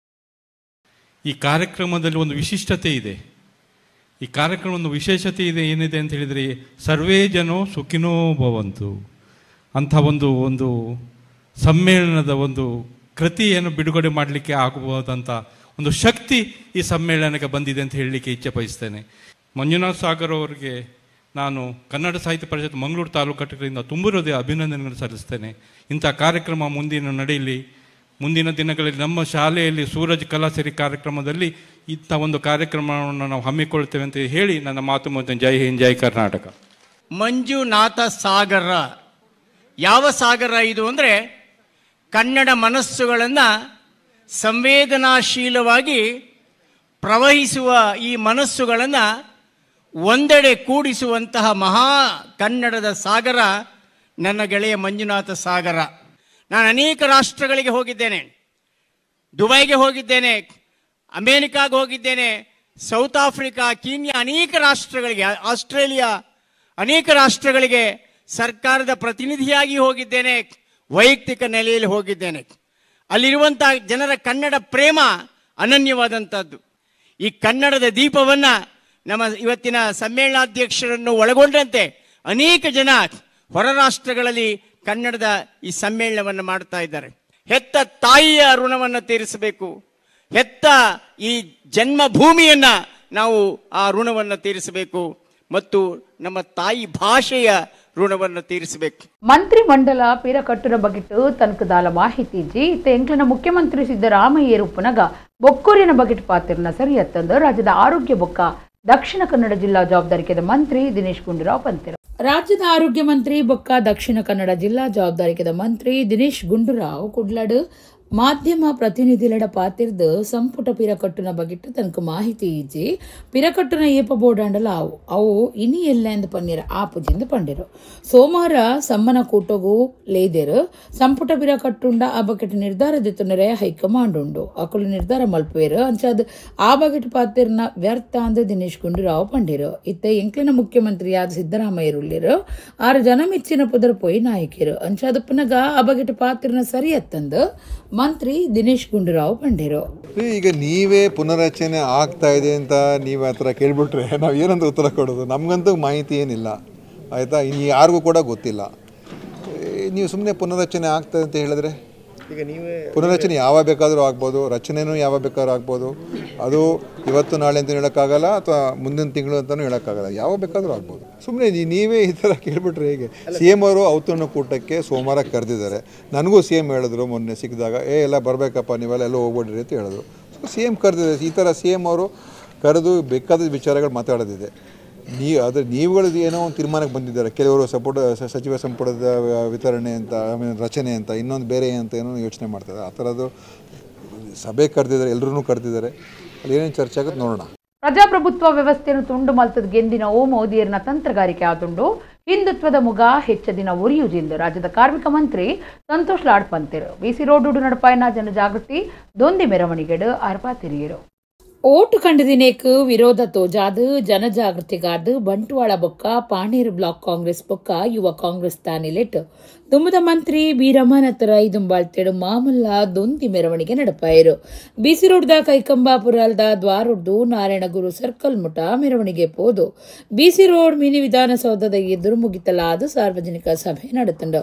ಈ ಕಾರ್ಯಕ್ರಮದಲ್ಲಿ ಒಂದು ವಿಶಿಷ್ಟತೆ ಇದೆ. ಈ ಕಾರ್ಯಕ್ರಮದ ವಿಶೇಷತೆ ಏನಿದೆ ಅಂತ ಹೇಳಿದರೆ ಸರ್ವೇ ಜನೋ ಸುಖಿನೋ ಭವಂತು ಅಂಥ ಒಂದು ಸಮ್ಮೇಳನದ ಒಂದು ಕೃತಿಯನ್ನು ಬಿಡುಗಡೆ ಮಾಡಲಿಕ್ಕೆ ಆಗಬಹುದಂಥ ಒಂದು ಶಕ್ತಿ ಈ ಸಮ್ಮೇಳನಕ್ಕೆ ಬಂದಿದೆ ಅಂತ ಹೇಳಲಿಕ್ಕೆ ಇಚ್ಛೆ ಬಯಸ್ತೇನೆ. ಮಂಜುನಾಥ್ ಸಾಗರ್ ಅವರಿಗೆ ನಾನು ಕನ್ನಡ ಸಾಹಿತ್ಯ ಪರಿಷತ್ ಮಂಗಳೂರು ತಾಲೂಕು ಘಟಕದಿಂದ ತುಂಬಿರೋದೇ ಅಭಿನಂದನೆಗಳನ್ನು ಸಲ್ಲಿಸ್ತೇನೆ. ಇಂಥ ಕಾರ್ಯಕ್ರಮ ನಡೆಯಲಿ. ಮುಂದಿನ ದಿನಗಳಲ್ಲಿ ನಮ್ಮ ಶಾಲೆಯಲ್ಲಿ ಸೂರಜ್ ಕಲಾಸಿರಿ ಕಾರ್ಯಕ್ರಮದಲ್ಲಿ ಇಂಥ ಒಂದು ಕಾರ್ಯಕ್ರಮವನ್ನು ನಾವು ಹಮ್ಮಿಕೊಳ್ತೇವೆ ಅಂತ ಹೇಳಿ ನನ್ನ ಮಾತು ಮುಗಿಸ್ತೇನೆ. ಜೈ ಹಿಂದ್, ಜೈ ಕರ್ನಾಟಕ. ಮಂಜುನಾಥ ಸಾಗರ ಯಾವ ಸಾಗರ ಇದು ಅಂದರೆ ಕನ್ನಡ ಮನಸ್ಸುಗಳನ್ನು ಸಂವೇದನಾಶೀಲವಾಗಿ ಪ್ರವಹಿಸುವ ಈ ಮನಸ್ಸುಗಳನ್ನು ಒಂದೆಡೆ ಕೂಡಿಸುವಂತಹ ಮಹಾ ಕನ್ನಡದ ಸಾಗರ ನನ್ನ ಗೆಳೆಯ ಮಂಜುನಾಥ ಸಾಗರ. ನಾನು ಅನೇಕ ರಾಷ್ಟ್ರಗಳಿಗೆ ಹೋಗಿದ್ದೇನೆ. ದುಬೈಗೆ ಹೋಗಿದ್ದೇನೆ, ಅಮೇರಿಕಾಗೆ ಹೋಗಿದ್ದೇನೆ, ಸೌತ್ ಆಫ್ರಿಕಾ, ಕೀನ್ಯಾ, ಅನೇಕ ರಾಷ್ಟ್ರಗಳಿಗೆ, ಆಸ್ಟ್ರೇಲಿಯಾ, ಅನೇಕ ರಾಷ್ಟ್ರಗಳಿಗೆ ಸರ್ಕಾರದ ಪ್ರತಿನಿಧಿಯಾಗಿ ಹೋಗಿದ್ದೇನೆ, ವೈಯಕ್ತಿಕ ನೆಲೆಯಲ್ಲಿ ಹೋಗಿದ್ದೇನೆ. ಅಲ್ಲಿರುವಂಥ ಜನರ ಕನ್ನಡ ಪ್ರೇಮ ಅನನ್ಯವಾದಂಥದ್ದು. ಈ ಕನ್ನಡದ ದೀಪವನ್ನು ನಮ್ಮ ಇವತ್ತಿನ ಸಮ್ಮೇಳನಾಧ್ಯಕ್ಷರನ್ನು ಒಳಗೊಂಡಂತೆ ಅನೇಕ ಜನ ಹೊರ ರಾಷ್ಟ್ರಗಳಲ್ಲಿ ಕನ್ನಡದ ಈ ಸಮ್ಮೇಳನವನ್ನು ಮಾಡ್ತಾ ಇದ್ದಾರೆ. ಹೆತ್ತ ತಾಯಿಯ ಋಣವನ್ನು ತೀರಿಸಬೇಕು, ಹೆತ್ತ ಈ ಜನ್ಮಭೂಮಿಯನ್ನು ನಾವು ಆ ಋಣವನ್ನು ತೀರಿಸಬೇಕು ಮತ್ತು ನಮ್ಮ ತಾಯಿ ಭಾಷೆಯ ಋಣವನ್ನು ತೀರಿಸಬೇಕು. ಮಂತ್ರಿ ಮಂಡಲ ಪೀರಕಟ್ಟುನ ಬಗೆಟ್ಟು ತನಕದಾಲ ಮಾಹಿತಿ ಜಿ ಎಂಕ್ಲನ ಮುಖ್ಯಮಂತ್ರಿ ಸಿದ್ದರಾಮಯ್ಯ ಉಪ್ಪುನಗ ಬೊಕ್ಕೂರಿನ ಬಗೆಟ್ ಪಾತಿರ್ನ ಸರಿಯತ್ತಂದು ರಾಜ್ಯದ ಆರೋಗ್ಯ ಬೊಕ್ಕ ದಕ್ಷಿಣ ಕನ್ನಡ ಜಿಲ್ಲಾ ಜವಾಬ್ದಾರಿಕೆದ ಮಂತ್ರಿ ದಿನೇಶ್ ಗುಂಡೂರಾವ್ ಪಂತಿರು. ರಾಜ್ಯದ ಆರೋಗ್ಯ ಮಂತ್ರಿ ಬೊಕ್ಕ ದಕ್ಷಿಣ ಕನ್ನಡ ಜಿಲ್ಲಾ ಜವಾಬ್ದಾರಿಕೆದ ಮಂತ್ರಿ ದಿನೇಶ್ ಗುಂಡೂರಾವ್ ಕುಡ್ಲಾಡು ಮಾಧ್ಯಮ ಪ್ರತಿನಿಧಿಲಡ ಪಾತಿರ್ದು ಸಂಪುಟ ಪಿರಕಟ್ಟುನ ಬಗೆಟ್ಟು ತನಕ ಮಾಹಿತಿ ಇಜ್ಜಿ ಪಿರಕಟ್ಟುನ ಏಪ ಬೋರ್ಡಾಂಡಲ ಅವು ಇನಿ ಎಲ್ಲೆಂದು ಪನ್ನೀರ ಆಪುಜಿಂದು ಪಂಡಿರು. ಸೋಮವಾರ ಸಮ್ಮನ ಕೂಟಗೂ ಲೇದೇರು ಸಂಪುಟ ಪಿರಕಟ್ಟುಂಡ ಆ ಬಗೆಟ್ ನಿರ್ಧಾರ ದಿತ್ತುನರೆ ಹೈಕಮಾಂಡ್ ಉಂಡು ಅಕುಲು ನಿರ್ಧಾರ ಮಲ್ಪೇರು ಅಂಚಾದ್ ಆ ಬಗೆಟ್ ಪಾತಿರ್ನ ವ್ಯರ್ಥ ಅಂದು ದಿನೇಶ್ ಗುಂಡೂರಾವ್ ಪಂಡಿರು. ಇತ್ತೆ ಎಂಕ್ಲಿನ ಮುಖ್ಯಮಂತ್ರಿಯಾದ ಸಿದ್ದರಾಮಯ್ಯ ಉಳ್ಳಿರು ಆರು ಜನ ಮೆಚ್ಚಿನ ಪುದರ್ ಪೋಯಿ ನಾಯಕಿರು ಅಂಚಾದ್ ಪುನಗ ಆ ಬಗೆಟ್ ಪಾತಿರ್ನ ಸರಿಯತ್ತಂದು ಮಂತ್ರಿ ದಿನೇಶ್ ಗುಂಡೂರಾವ್ ಪಂಡಿರು. ಈಗ ನೀವೇ ಪುನರಚನೆ ಆಗ್ತಾ ಇದೆ ಅಂತ ನೀವು ಆ ಥರ ಕೇಳ್ಬಿಟ್ರೆ ನಾವು ಏನಂತ ಉತ್ತರ ಕೊಡೋದು? ನಮಗಂತೂ ಮಾಹಿತಿ ಏನಿಲ್ಲ, ಆಯಿತಾ? ಯಾರಿಗೂ ಕೂಡ ಗೊತ್ತಿಲ್ಲ. ನೀವು ಸುಮ್ಮನೆ ಪುನರಚನೆ ಆಗ್ತದೆ ಅಂತ ಹೇಳಿದ್ರೆ ಈಗ ನೀವೇ ಪುನರಚನೆ ಯಾವಾಗ ಬೇಕಾದರೂ ಆಗ್ಬೋದು, ರಚನೆಯೂ ಯಾವಾಗ ಬೇಕಾದ್ರೂ ಆಗ್ಬೋದು. ಅದು ಇವತ್ತು ನಾಳೆ ಅಂತ ಹೇಳೋಕ್ಕಾಗಲ್ಲ, ಅಥವಾ ಮುಂದಿನ ತಿಂಗಳು ಅಂತಲೂ ಹೇಳೋಕ್ಕಾಗಲ್ಲ, ಯಾವಾಗ ಬೇಕಾದರೂ ಆಗ್ಬೋದು. ಸುಮ್ಮನೆ ನೀವೇ ಈ ಥರ ಕೇಳ್ಬಿಟ್ರೆ ಹೇಗೆ? CM ಅವರು ಔತಣ ಕೂಟಕ್ಕೆ ಸೋಮವಾರ ಕರೆದಿದ್ದಾರೆ. ನನಗೂ CM ಹೇಳಿದ್ರು ಮೊನ್ನೆ ಸಿಕ್ಕಿದಾಗ, ಎಲ್ಲ ಬರಬೇಕಪ್ಪ, ನೀವೆಲ್ಲ ಎಲ್ಲೋ ಹೋಗ್ಬಿಡ್ರಿ ಅಂತ ಹೇಳಿದ್ರು. CM ಕರೆದಿದ್ದಾರೆ. ಈ ಥರ CM ಅವರು ಕರೆದು ಬೇಕಾದ ವಿಚಾರಗಳು ಮಾತಾಡೋದಿದೆ. ನೀವುಗಳು ಏನೋ ಒಂದು ತೀರ್ಮಾನಕ್ಕೆ ಬಂದಿದ್ದಾರೆ. ಕೆಲವರು ಸಚಿವ ಸಂಪುಟದ ವಿತರಣೆ ಅಂತ, ರಚನೆ ಅಂತ, ಇನ್ನೊಂದು ಬೇರೆ ಅಂತ ಏನೋ ಯೋಚನೆ ಮಾಡ್ತಾರೆ. ಆ ಥರದ್ದು ಸಭೆ ಕರೆದಿದ್ದಾರೆ, ಎಲ್ಲರೂ ಕರೆದಿದ್ದಾರೆ. ಅಲ್ಲಿ ಏನೇನು ಚರ್ಚೆ ಆಗುತ್ತೆ ನೋಡೋಣ. ಪ್ರಜಾಪ್ರಭುತ್ವ ವ್ಯವಸ್ಥೆಯನ್ನು ತುಂಡು ಮಲ್ತದ ಗೆಂದಿನ ಮೋದಿಯರ್ನ ತಂತ್ರಗಾರಿಕೆ ಆದುಂಡು ಹಿಂದುತ್ವದ ಮುಗ ಹೆಚ್ಚ ದಿನ ಉರಿಯುಜಿಂದು ರಾಜ್ಯದ ಕಾರ್ಮಿಕ ಮಂತ್ರಿ ಸಂತೋಷ್ ಲಾಡ್ ಪಂತಿರು. BC ರೋಡ್ ನಡಪಾಯನ ಜನಜಾಗೃತಿ ದೊಂದಿ ಮೆರವಣಿಗೆಡು ಅರ್ಪಾ ತಿರಿಯರು. ಓಟು ಕಂಡದಿನೇಕು ವಿರೋಧ ತೋಜಾದು ಜನಜಾಗೃತಿಗಾದು ಬಂಟ್ವಾಳ ಬೊಕ್ಕ ಪಾಣೇರು ಬ್ಲಾಕ್ ಕಾಂಗ್ರೆಸ್ ಬೊಕ್ಕ ಯುವ ಕಾಂಗ್ರೆಸ್ ತಾನಿಲೆಟ್ ದುಮ್ಮದ ಮಂತ್ರಿ ಬಿ ರಮಾನಾಥ ರೈ ದುಂಬಾಳ್ತೇಡು ಮಾಮಲ್ಲ ದೊಂದಿ ಮೆರವಣಿಗೆ ನಡಪಾಯಿರು. BC ರೋಡ್ದ ಕೈಕಂಬಾಪುರಲ್ದ ದ್ವಾರೊಡ್ದು ನಾರಾಯಣಗುರು ಸರ್ಕಲ್ ಮುಟ ಮೆರವಣಿಗೆ ಪೋದು BC ರೋಡ್ ಮಿನಿ ವಿಧಾನಸೌಧದ ಎದುರು ಮುಗಿತಲಾದ ಸಾರ್ವಜನಿಕ ಸಭೆ ನಡೆತಂಡು.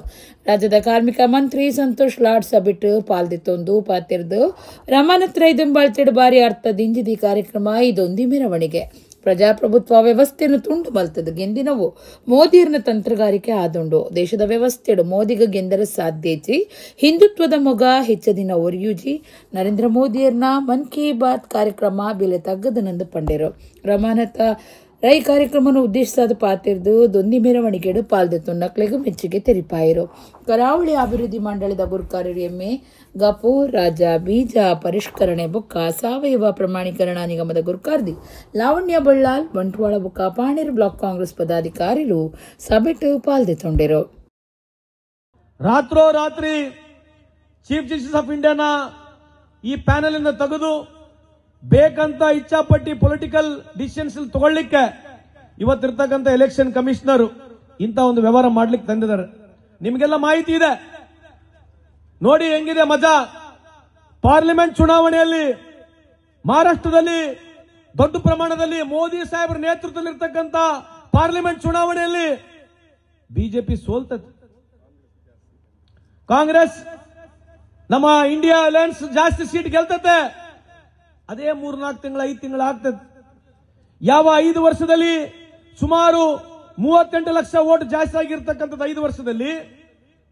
ರಾಜ್ಯದ ಕಾರ್ಮಿಕ ಮಂತ್ರಿ ಸಂತೋಷ್ ಲಾಡ್ ಸಬಿಟ್ ಪಾಲ್ದಿತ್ತೊಂದು ಪಾತಿರ್ದು ರಮಾನಾಥ ರೈ ದುಂಬಾಳ್ತೇಡು ಬಾರಿ ಅರ್ಥದಿಂಜಿದಿ ಕಾರ್ಯಕ್ರಮ ಇದೊಂದಿ ಮೆರವಣಿಗೆ. ಪ್ರಜಾಪ್ರಭುತ್ವ ವ್ಯವಸ್ಥೆಯನ್ನು ತುಂಡು ಮಲ್ತದ ಗೆಂದಿನವು ಮೋದಿಯರ್ನ ತಂತ್ರಗಾರಿಕೆ ಆದುಂಡು ದೇಶದ ವ್ಯವಸ್ಥೆಡು ಮೋದಿಗ ಗೆಂದರ ಸಾಧ್ಯಜಿ ಹಿಂದುತ್ವದ ಮೊಗ ಹೆಚ್ಚ ದಿನ ಒರಿಯುಜಿ ನರೇಂದ್ರ ಮೋದಿಯರ್ನ ಮನ್ ಕಿ ಬಾತ್ ಕಾರ್ಯಕ್ರಮ ಬೆಲೆ ತಗ್ಗದನಂದು ಪಂಡಿರು. ರಮಾನಾಥ ರೈ ಕಾರ್ಯಕ್ರಮವನ್ನು ಉದ್ದೇಶಿಸಾದ ಪಾತಿರ್ದು ದೊಂದಿ ಮೆರವಣಿಗೆಡು ಪಾಲ್ದೆತ್ತು ನಕ್ಲೆಗೂ ಮೆಚ್ಚುಗೆ ತೆರಿಪಾಯಿರು. ಕರಾವಳಿ ಅಭಿವೃದ್ಧಿ ಮಂಡಳಿದ ಗುರುಕಾರ್ಯರು ಎಮ್ಮೆ ಗಪೂರ್ ರಾಜ ಬೀಜ ಪರಿಷ್ಕರಣೆ ಬೊಕ್ಕ ಸಾವಯವ ಪ್ರಮಾಣೀಕರಣ ನಿಗಮದ ಗುರುಕಾರ್ದಿ ಲಾವಣ್ಯ ಬಳ್ಳಾಲ್ ಬಂಟ್ವಾಳ ಬೊಕ್ಕ ಪಾಣೇರು ಬ್ಲಾಕ್ ಕಾಂಗ್ರೆಸ್ ಪದಾಧಿಕಾರಿಗಳು ಸಭೆಟು ಪಾಲ್ದೆತ್ತೊಂಡಿರು. ರಾತ್ರೋರಾತ್ರಿ ಚೀಫ್ ಜಸ್ಟಿಸ್ ಆಫ್ ಇಂಡಿಯಾನ ಈ ಪ್ಯಾನೆಲ್ ಇಂದ ತೆಗೆದು ಬೇಕಂತ ಇಚ್ಛಾಪಟ್ಟಿ ಪೊಲಿಟಿಕಲ್ ಡಿಸಿಷನ್ಸ್ ತಗೊಳ್ಳಿಕ್ಕೆ ಇವತ್ತಿರ್ತಕ್ಕಂಥ ಎಲೆಕ್ಷನ್ ಕಮಿಷನರ್ ಇಂಥ ಒಂದು ವ್ಯವಹಾರ ಮಾಡ್ಲಿಕ್ಕೆ ತಂದಿದ್ದಾರೆ. ನಿಮಗೆಲ್ಲ ಮಾಹಿತಿ ಇದೆ ನೋಡಿ ಹೆಂಗಿದೆ ಮಜಾ. ಪಾರ್ಲಿಮೆಂಟ್ ಚುನಾವಣೆಯಲ್ಲಿ ಮಹಾರಾಷ್ಟ್ರದಲ್ಲಿ ದೊಡ್ಡ ಪ್ರಮಾಣದಲ್ಲಿ ಮೋದಿ ಸಾಹೇಬರ ನೇತೃತ್ವದಲ್ಲಿರ್ತಕ್ಕಂಥ ಪಾರ್ಲಿಮೆಂಟ್ ಚುನಾವಣೆಯಲ್ಲಿ ಬಿಜೆಪಿ ಸೋಲ್ತದೆ. ಕಾಂಗ್ರೆಸ್ ನಮ್ಮ ಇಂಡಿಯಾ ಅಲಯನ್ಸ್ ಜಾಸ್ತಿ ಸೀಟ್ ಗೆಲ್ತತೆ. ಅದೇ 3-4 ತಿಂಗಳ 5 ತಿಂಗಳು ಆಗ್ತದೆ. ಯಾವ 5 ವರ್ಷದಲ್ಲಿ ಸುಮಾರು 38 ಲಕ್ಷ ಓಟ್ ಜಾಸ್ತಿ ಆಗಿರ್ತಕ್ಕಂಥದ್ದು 5 ವರ್ಷದಲ್ಲಿ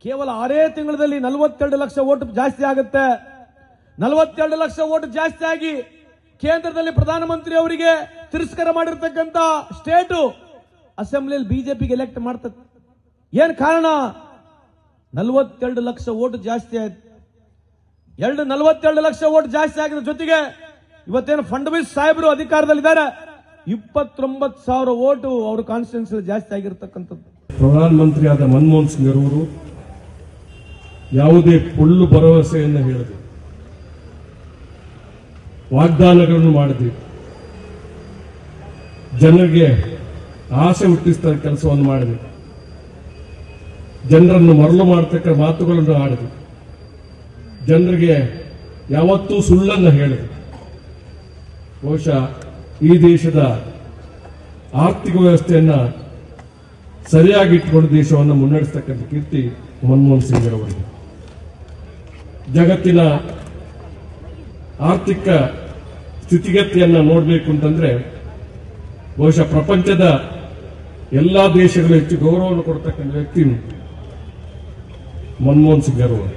ಕೇವಲ 6 ತಿಂಗಳಲ್ಲಿ 42 ಲಕ್ಷ ಓಟ್ ಜಾಸ್ತಿ ಆಗುತ್ತೆ. 42 ಲಕ್ಷ ಓಟ್ ಜಾಸ್ತಿ ಆಗಿ ಕೇಂದ್ರದಲ್ಲಿ ಪ್ರಧಾನಮಂತ್ರಿ ಅವರಿಗೆ ತಿರಸ್ಕಾರ ಮಾಡಿರ್ತಕ್ಕಂಥ ಸ್ಟೇಟ್ ಅಸೆಂಬ್ಲಿಯಲ್ಲಿ ಬಿಜೆಪಿಗೆ ಎಲೆಕ್ಟ್ ಮಾಡ್ತದೆ. ಏನ್ ಕಾರಣ? 42 ಲಕ್ಷ ಓಟ್ ಜಾಸ್ತಿ ಆಯ್ತು. 42 ಲಕ್ಷ ಓಟ್ ಜಾಸ್ತಿ ಆಗಿದ ಜೊತೆಗೆ ಇವತ್ತೇನು ಫಡ್ನವೀಸ್ ಸಾಹೇಬರು ಅಧಿಕಾರದಲ್ಲಿದ್ದಾರೆ, 29,000 ಓಟು ಅವ್ರ ಕಾನ್ಸ್ಟಿಟ್ಯೂನ್ಸಿ ಜಾಸ್ತಿ ಆಗಿರ್ತಕ್ಕಂಥದ್ದು. ಪ್ರಧಾನಮಂತ್ರಿ ಆದ ಮನಮೋಹನ್ ಸಿಂಗ್ ಅವರು ಯಾವುದೇ ಪೊಳ್ಳು ಭರವಸೆಯನ್ನು ಹೇಳಿದೆ, ವಾಗ್ದಾನಗಳನ್ನು ಮಾಡಿದ್ವಿ, ಜನರಿಗೆ ಆಸೆ ಹುಟ್ಟಿಸ್ತಾ ಕೆಲಸವನ್ನು ಮಾಡಿದ್ವಿ, ಜನರನ್ನು ಮರಳು ಮಾಡತಕ್ಕ ಮಾತುಗಳನ್ನು ಆಡಿದ್ವಿ, ಜನರಿಗೆ ಯಾವತ್ತೂ ಸುಳ್ಳನ್ನು ಹೇಳಿದ್ವಿ. ಬಹುಶಃ ಈ ದೇಶದ ಆರ್ಥಿಕ ವ್ಯವಸ್ಥೆಯನ್ನ ಸರಿಯಾಗಿ ಇಟ್ಟುಕೊಂಡು ದೇಶವನ್ನು ಮುನ್ನಡೆಸತಕ್ಕಂಥ ಕೀರ್ತಿ ಮನಮೋಹನ್ ಸಿಂಗ್ ಅವರಿಗೆ. ಜಗತ್ತಿನ ಆರ್ಥಿಕ ಸ್ಥಿತಿಗತಿಯನ್ನ ನೋಡಬೇಕು ಅಂತಂದ್ರೆ ಬಹುಶಃ ಪ್ರಪಂಚದ ಎಲ್ಲಾ ದೇಶಗಳು ಹೆಚ್ಚು ಗೌರವವನ್ನು ಕೊಡ್ತಕ್ಕಂಥ ವ್ಯಕ್ತಿ ಮನಮೋಹನ್ ಸಿಂಗ್ ಅವರು.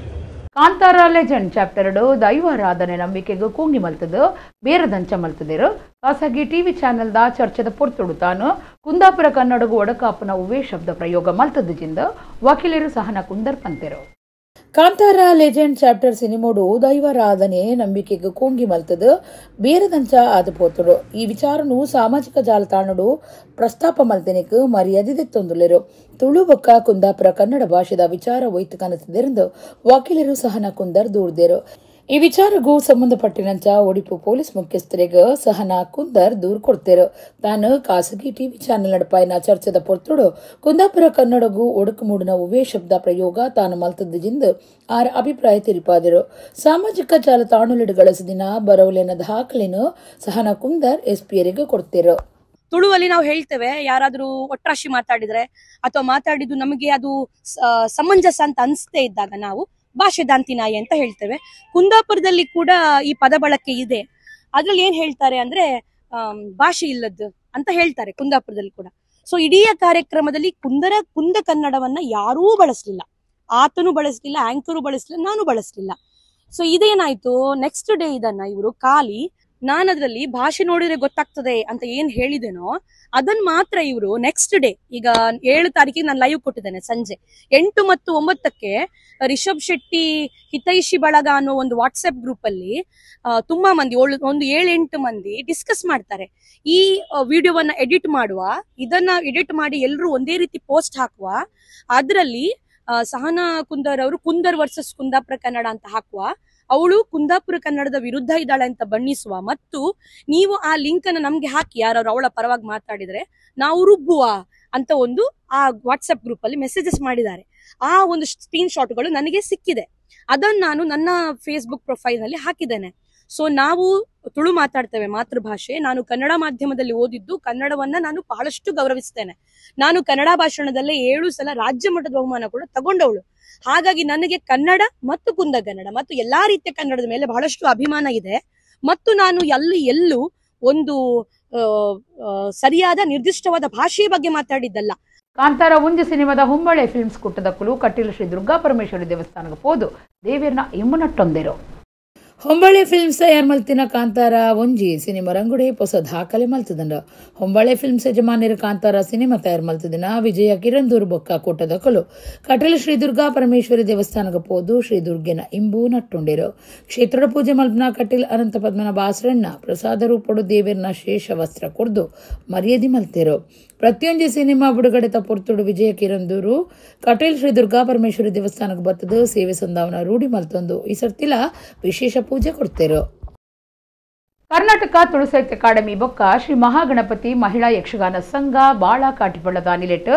ಕಾಂತಾರ ಲೆಜೆಂಡ್ ಚಾಪ್ಟರ್ 2 ದೈವಾರಾಧನೆ ನಂಬಿಕೆಗೂ ಕೂಂಗಿ ಮಲ್ತದು ಬೇರದಂಚ ಮಲ್ತದಿರು ಖಾಸಗಿ ಟಿವಿ ಚಾನೆಲ್ದ ಚರ್ಚೆದ ಪೊರ್ತುಡು ತಾನು ಕುಂದಾಪುರ ಕನ್ನಡಗೂ ಒಡಕಾಪನ ಉವೇ ಶಬ್ದ ಪ್ರಯೋಗ ಮಲ್ತದ್ದಿಂದ ವಕೀಲರು ಸಹನ ಕುಂದರ್ ಪಂತೆರು. ಕಾಂತಾರ ಲೆಜೆಂಡ್ ಚಾಪ್ಟರ್ ಸಿನಿಮೋಡು ದೈವಾರಾಧನೆ ನಂಬಿಕೆಗೂ ಕೂಂಗಿ ಮಲ್ತದು ಬೇರದಂಚ ಆದ ಪೋತುಡು. ಈ ವಿಚಾರನು ಸಾಮಾಜಿಕ ಜಾಲತಾಣಡು ಪ್ರಸ್ತಾಪ ಮಲ್ತನಿಕ್ ಮರ್ಯಾದೆತ್ತೊಂದುಲೆರು ತುಳು ಬೊಕ್ಕ ಕುಂದಾಪುರ ಕನ್ನಡ ಭಾಷೆದ ವಿಚಾರ ಒಯ್ತು ಕನಸಿದೆರೆಂದು ವಕೀಲರು ಸಹನ ಕುಂದರ್ ದೂರ್ದೇರು. ಈ ವಿಚಾರಗೂ ಸಂಬಂಧಪಟ್ಟಿನಂಚ ಒಡಿಪು ಪೊಲೀಸ್ ಮುಖ್ಯಸ್ಥರಿಗೆ ಸಹನಾ ಕುಂದರ್ ದೂರು ಕೊಡ್ತೇರು. ತಾನು ಖಾಸಗಿ ಟಿವಿ ಚಾನೆಲ್ ನಡಪಾಯಿನ ಚರ್ಚೆದ ಪೊರ್ತುಡು ಕುಂದಾಪುರ ಕನ್ನಡಗೂ ಒಡಕು ಮೂಡಿನ ಉವೇ ಶಬ್ದ ಪ್ರಯೋಗ ತಾನು ಮಲ್ತದ್ದಿಂದ ಆರ ಅಭಿಪ್ರಾಯ ತಿರಿಪಾದರು. ಸಾಮಾಜಿಕ ಜಾಲತಾಣಲಿಡು ಗಳಿಸಿದಿನ ಬರವಲಿನ ದಾಖಲೆನು ಸಹನಾ ಕುಂದರ್ ಎಸ್ಪಿಯರಿಗೆ ಕೊಡ್ತೇರು. ತುಳುವಲ್ಲಿ ನಾವು ಹೇಳ್ತೇವೆ, ಯಾರಾದ್ರೂ ಒಟ್ರಾಶಿ ಮಾತಾಡಿದ್ರೆ ಅಥವಾ ಮಾತಾಡಿದ್ದು ನಮಗೆ ಅದು ಸಮಂಜಸ ಅಂತ ಅನಿಸ್ತೇ ಇದ್ದಾಗ ನಾವು ಭಾಷೆ ದಾಂತಿನಾಯಿ ಅಂತ ಹೇಳ್ತೇವೆ. ಕುಂದಾಪುರದಲ್ಲಿ ಕೂಡ ಈ ಪದ ಬಳಕೆ ಇದೆ. ಅದ್ರಲ್ಲಿ ಏನ್ ಹೇಳ್ತಾರೆ ಅಂದ್ರೆ ಭಾಷೆ ಇಲ್ಲದ್ದು ಅಂತ ಹೇಳ್ತಾರೆ ಕುಂದಾಪುರದಲ್ಲಿ ಕೂಡ. ಸೊ ಇಡೀ ಕಾರ್ಯಕ್ರಮದಲ್ಲಿ ಕುಂದ ಕನ್ನಡವನ್ನ ಯಾರೂ ಬಳಸಲಿಲ್ಲ, ಆತನು ಬಳಸಲಿಲ್ಲ, ಆಂಕರು ಬಳಸಲಿಲ್ಲ, ನಾನು ಬಳಸಲಿಲ್ಲ. ಸೊ ಇದೇನಾಯ್ತು, ನೆಕ್ಸ್ಟ್ ಡೇ ಇದನ್ನ ಇವರು ಖಾಲಿ ನಾನು ಅದ್ರಲ್ಲಿ ಭಾಷೆ ನೋಡಿದ್ರೆ ಗೊತ್ತಾಗ್ತದೆ ಅಂತ ಏನ್ ಹೇಳಿದೇನೋ ಅದನ್ನ ಮಾತ್ರ ಇವರು ನೆಕ್ಸ್ಟ್ ಡೇ, ಈಗ 7 ತಾರೀಕಿಗೆ ನಾನು ಲೈವ್ ಕೊಟ್ಟಿದ್ದೇನೆ ಸಂಜೆ 8 ಮತ್ತು 9ಕ್ಕೆ ರಿಷಬ್ ಶೆಟ್ಟಿ ಹಿತೈಷಿ ಬಳಗ ಅನ್ನೋ ಒಂದು ವಾಟ್ಸ್ಆಪ್ ಗ್ರೂಪ್ ಅಲ್ಲಿ ತುಂಬಾ ಮಂದಿ ಒಂದು 7-8 ಮಂದಿ ಡಿಸ್ಕಸ್ ಮಾಡ್ತಾರೆ. ಈ ವಿಡಿಯೋವನ್ನ ಎಡಿಟ್ ಮಾಡುವ, ಇದನ್ನ ಎಡಿಟ್ ಮಾಡಿ ಎಲ್ಲರೂ ಒಂದೇ ರೀತಿ ಪೋಸ್ಟ್ ಹಾಕುವ, ಅದರಲ್ಲಿ ಸಹನಾ ಕುಂದರ್ ಅವರು ಕುಂದರ್ ವರ್ಸಸ್ ಕುಂದಾಪುರ ಕನ್ನಡ ಅಂತ ಹಾಕುವ, ಅವಳು ಕುಂದಾಪುರ ಕನ್ನಡದ ವಿರುದ್ಧ ಇದ್ದಾಳೆ ಅಂತ ಬಣ್ಣಿಸುವ, ಮತ್ತು ನೀವು ಆ ಲಿಂಕ್ ಅನ್ನ ನಮ್ಗೆ ಹಾಕಿ ಯಾರು ಅವಳ ಪರವಾಗಿ ಮಾತಾಡಿದ್ರೆ ನಾವು ರುಬ್ಬುವ ಅಂತ ಒಂದು ಆ ವಾಟ್ಸ್ಆಪ್ ಗ್ರೂಪ್ ಅಲ್ಲಿ ಮೆಸೇಜಸ್ ಮಾಡಿದ್ದಾರೆ. ಆ ಒಂದು ಸ್ಕ್ರೀನ್ ಶಾಟ್ಗಳು ನನಗೆ ಸಿಕ್ಕಿದೆ, ಅದನ್ನ ನಾನು ನನ್ನ ಫೇಸ್ಬುಕ್ ಪ್ರೊಫೈಲ್ ನಲ್ಲಿ ಹಾಕಿದ್ದೇನೆ. ಸೊ ನಾವು ತುಳು ಮಾತಾಡ್ತೇವೆ, ಮಾತೃಭಾಷೆ. ನಾನು ಕನ್ನಡ ಮಾಧ್ಯಮದಲ್ಲಿ ಓದಿದ್ದು, ಕನ್ನಡವನ್ನ ನಾನು ಬಹಳಷ್ಟು ಗೌರವಿಸ್ತೇನೆ. ನಾನು ಕನ್ನಡ ಭಾಷಣದಲ್ಲೇ 7 ಸಲ ರಾಜ್ಯ ಮಟ್ಟದ ಬಹುಮಾನ ಕೂಡ ತಗೊಂಡವಳು. ಹಾಗಾಗಿ ನನಗೆ ಕನ್ನಡ ಮತ್ತು ಕುಂದಗನ್ನಡ ಮತ್ತು ಎಲ್ಲಾ ರೀತಿಯ ಕನ್ನಡದ ಮೇಲೆ ಬಹಳಷ್ಟು ಅಭಿಮಾನ ಇದೆ. ಮತ್ತು ನಾನು ಎಲ್ಲೂ ಒಂದು ಸರಿಯಾದ ನಿರ್ದಿಷ್ಟವಾದ ಭಾಷೆಯ ಬಗ್ಗೆ ಮಾತಾಡಿದ್ದಲ್ಲ. ಕಾಂತಾರ ಒಂಜಿ ಸಿನಿಮಾದ ಹೊಂಬಳೆ ಫಿಲ್ಮ್ಸ್ ಕುಟ್ಟದಕ್ಕಲು ಕಟೀಲು ಶ್ರೀ ದುರ್ಗಾ ಪರಮೇಶ್ವರಿ ದೇವಸ್ಥಾನಕ್ಕೆ ಹೋದು ದೇವಿಯರ್ನ ಇಮ್ಮನಟ್ಟೊಂದೇರು. ಹೊಂಬಳೆ ಫಿಲ್ಮ್ಸ್ ತಯಾರು ಮಲ್ತಿನ ಕಾಂತಾರ ಒಂಜಿ ಸಿನಿಮಾ ರಂಗುಡೆ ಹೊಸ ದಾಖಲೆ ಮಲ್ತದಂಡ. ಹೊಂಬಳೆ ಫಿಲ್ಮ್ಸ್ ಯಜಮಾನಿರು ಕಾಂತಾರ ಸಿನಿಮಾ ತಯಾರು ಮಲ್ತದಿನ ವಿಜಯ ಕಿರಂದೂರು ಬೊಕ್ಕ ಕೊಟ್ಟದಕ್ಕಲು ಕಟೀಲು ಶ್ರೀ ದುರ್ಗಾ ಪರಮೇಶ್ವರಿ ದೇವಸ್ಥಾನಕ್ಕೆ ಹೋದು ಶ್ರೀ ದುರ್ಗೆನ ಇಂಬು ನಟ್ಟುಂಡಿರು. ಕ್ಷೇತ್ರದ ಪೂಜೆ ಮಲ್ಪನ ಕಟೀಲ್ ಅನಂತ ಪದ್ಮನಾಭ ಆಸರಣ್ಣ ಪ್ರಸಾದ ರೂಪಡು ದೇವಿಯರ್ನ ಶೇಷ ವಸ್ತ್ರ ಕೊಡ್ದು ಮರ್ಯಾದೆ ಮಲ್ತೇರು. ಪ್ರತಿಯೊಂದು ಸಿನಿಮಾ ಬಿಡುಗಡೆ ತಪ್ಪೊರ್ತುಡು ವಿಜಯ ಕಿರಂದೂರು ಕಟೀಲ್ ಶ್ರೀ ದುರ್ಗಾ ಪರಮೇಶ್ವರಿ ದೇವಸ್ಥಾನಕ್ಕೆ ಬರ್ತದ ಸೇವೆ ಸಂಧಾವನ ರೂಢಿ ಮಲ್ತೊಂದು ಈ ಸರ್ತಿಲ ವಿಶೇಷ ಪೂಜೆ ಕೊಡ್ತೇರು. ಕರ್ನಾಟಕ ತುಳು ಸಾಹಿತ್ಯ ಅಕಾಡೆಮಿ ಬೊಕ್ಕ ಶ್ರೀ ಮಹಾಗಣಪತಿ ಮಹಿಳಾ ಯಕ್ಷಗಾನ ಸಂಘ ಬಾಳ ಕಾಟಿಪಳ್ಳದ ನಿಲೆಟ್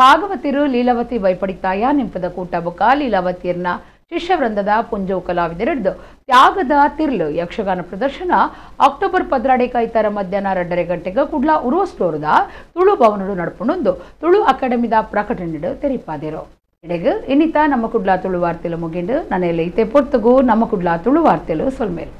ಭಾಗವತಿರು ಲೀಲಾವತಿ ವೈಪಡಿತಾಯ ನೆಂಪದ ಕೂಟ ಬೊಕ್ಕ ಲೀಲಾವತಿಯರ್ನ ಶಿಷ್ಯ ವೃಂದದ ಪುಂಜವು ಕಲಾವಿದರಿಡ್ದು ತ್ಯಾಗದ ತಿರ್ಲು ಯಕ್ಷಗಾನ ಪ್ರದರ್ಶನ ಅಕ್ಟೋಬರ್ 17 ಕೈತಾರ ಮಧ್ಯಾಹ್ನ 2:30 ಗಂಟೆಗೆ ಕುಡ್ಲ ಉರುವ ಸ್ಟೋರ್ದ ತುಳು ಭವನಡು ನಡ್ಪುಣೊಂದು ತುಳು ಅಕಾಡೆಮಿದ ಪ್ರಕಟಣೆಡು ತೆರಿಪಾದಿರು. ಇಡೆಗು ಇನ್ನಿತ ನಮ್ಮ ಕುಡ್ಲ ತುಳು ವಾರ್ತೆಲು ಮುಗಿಂಡು ನನೆಯಲ್ಲಿ ಇತ್ತೆ ಪೊರ್ತುಗು ನಮ್ಮ ಕುಡ್ಲ ತುಳು ವಾರ್ತೆಲು ಸೊಲ್ಮೇರು.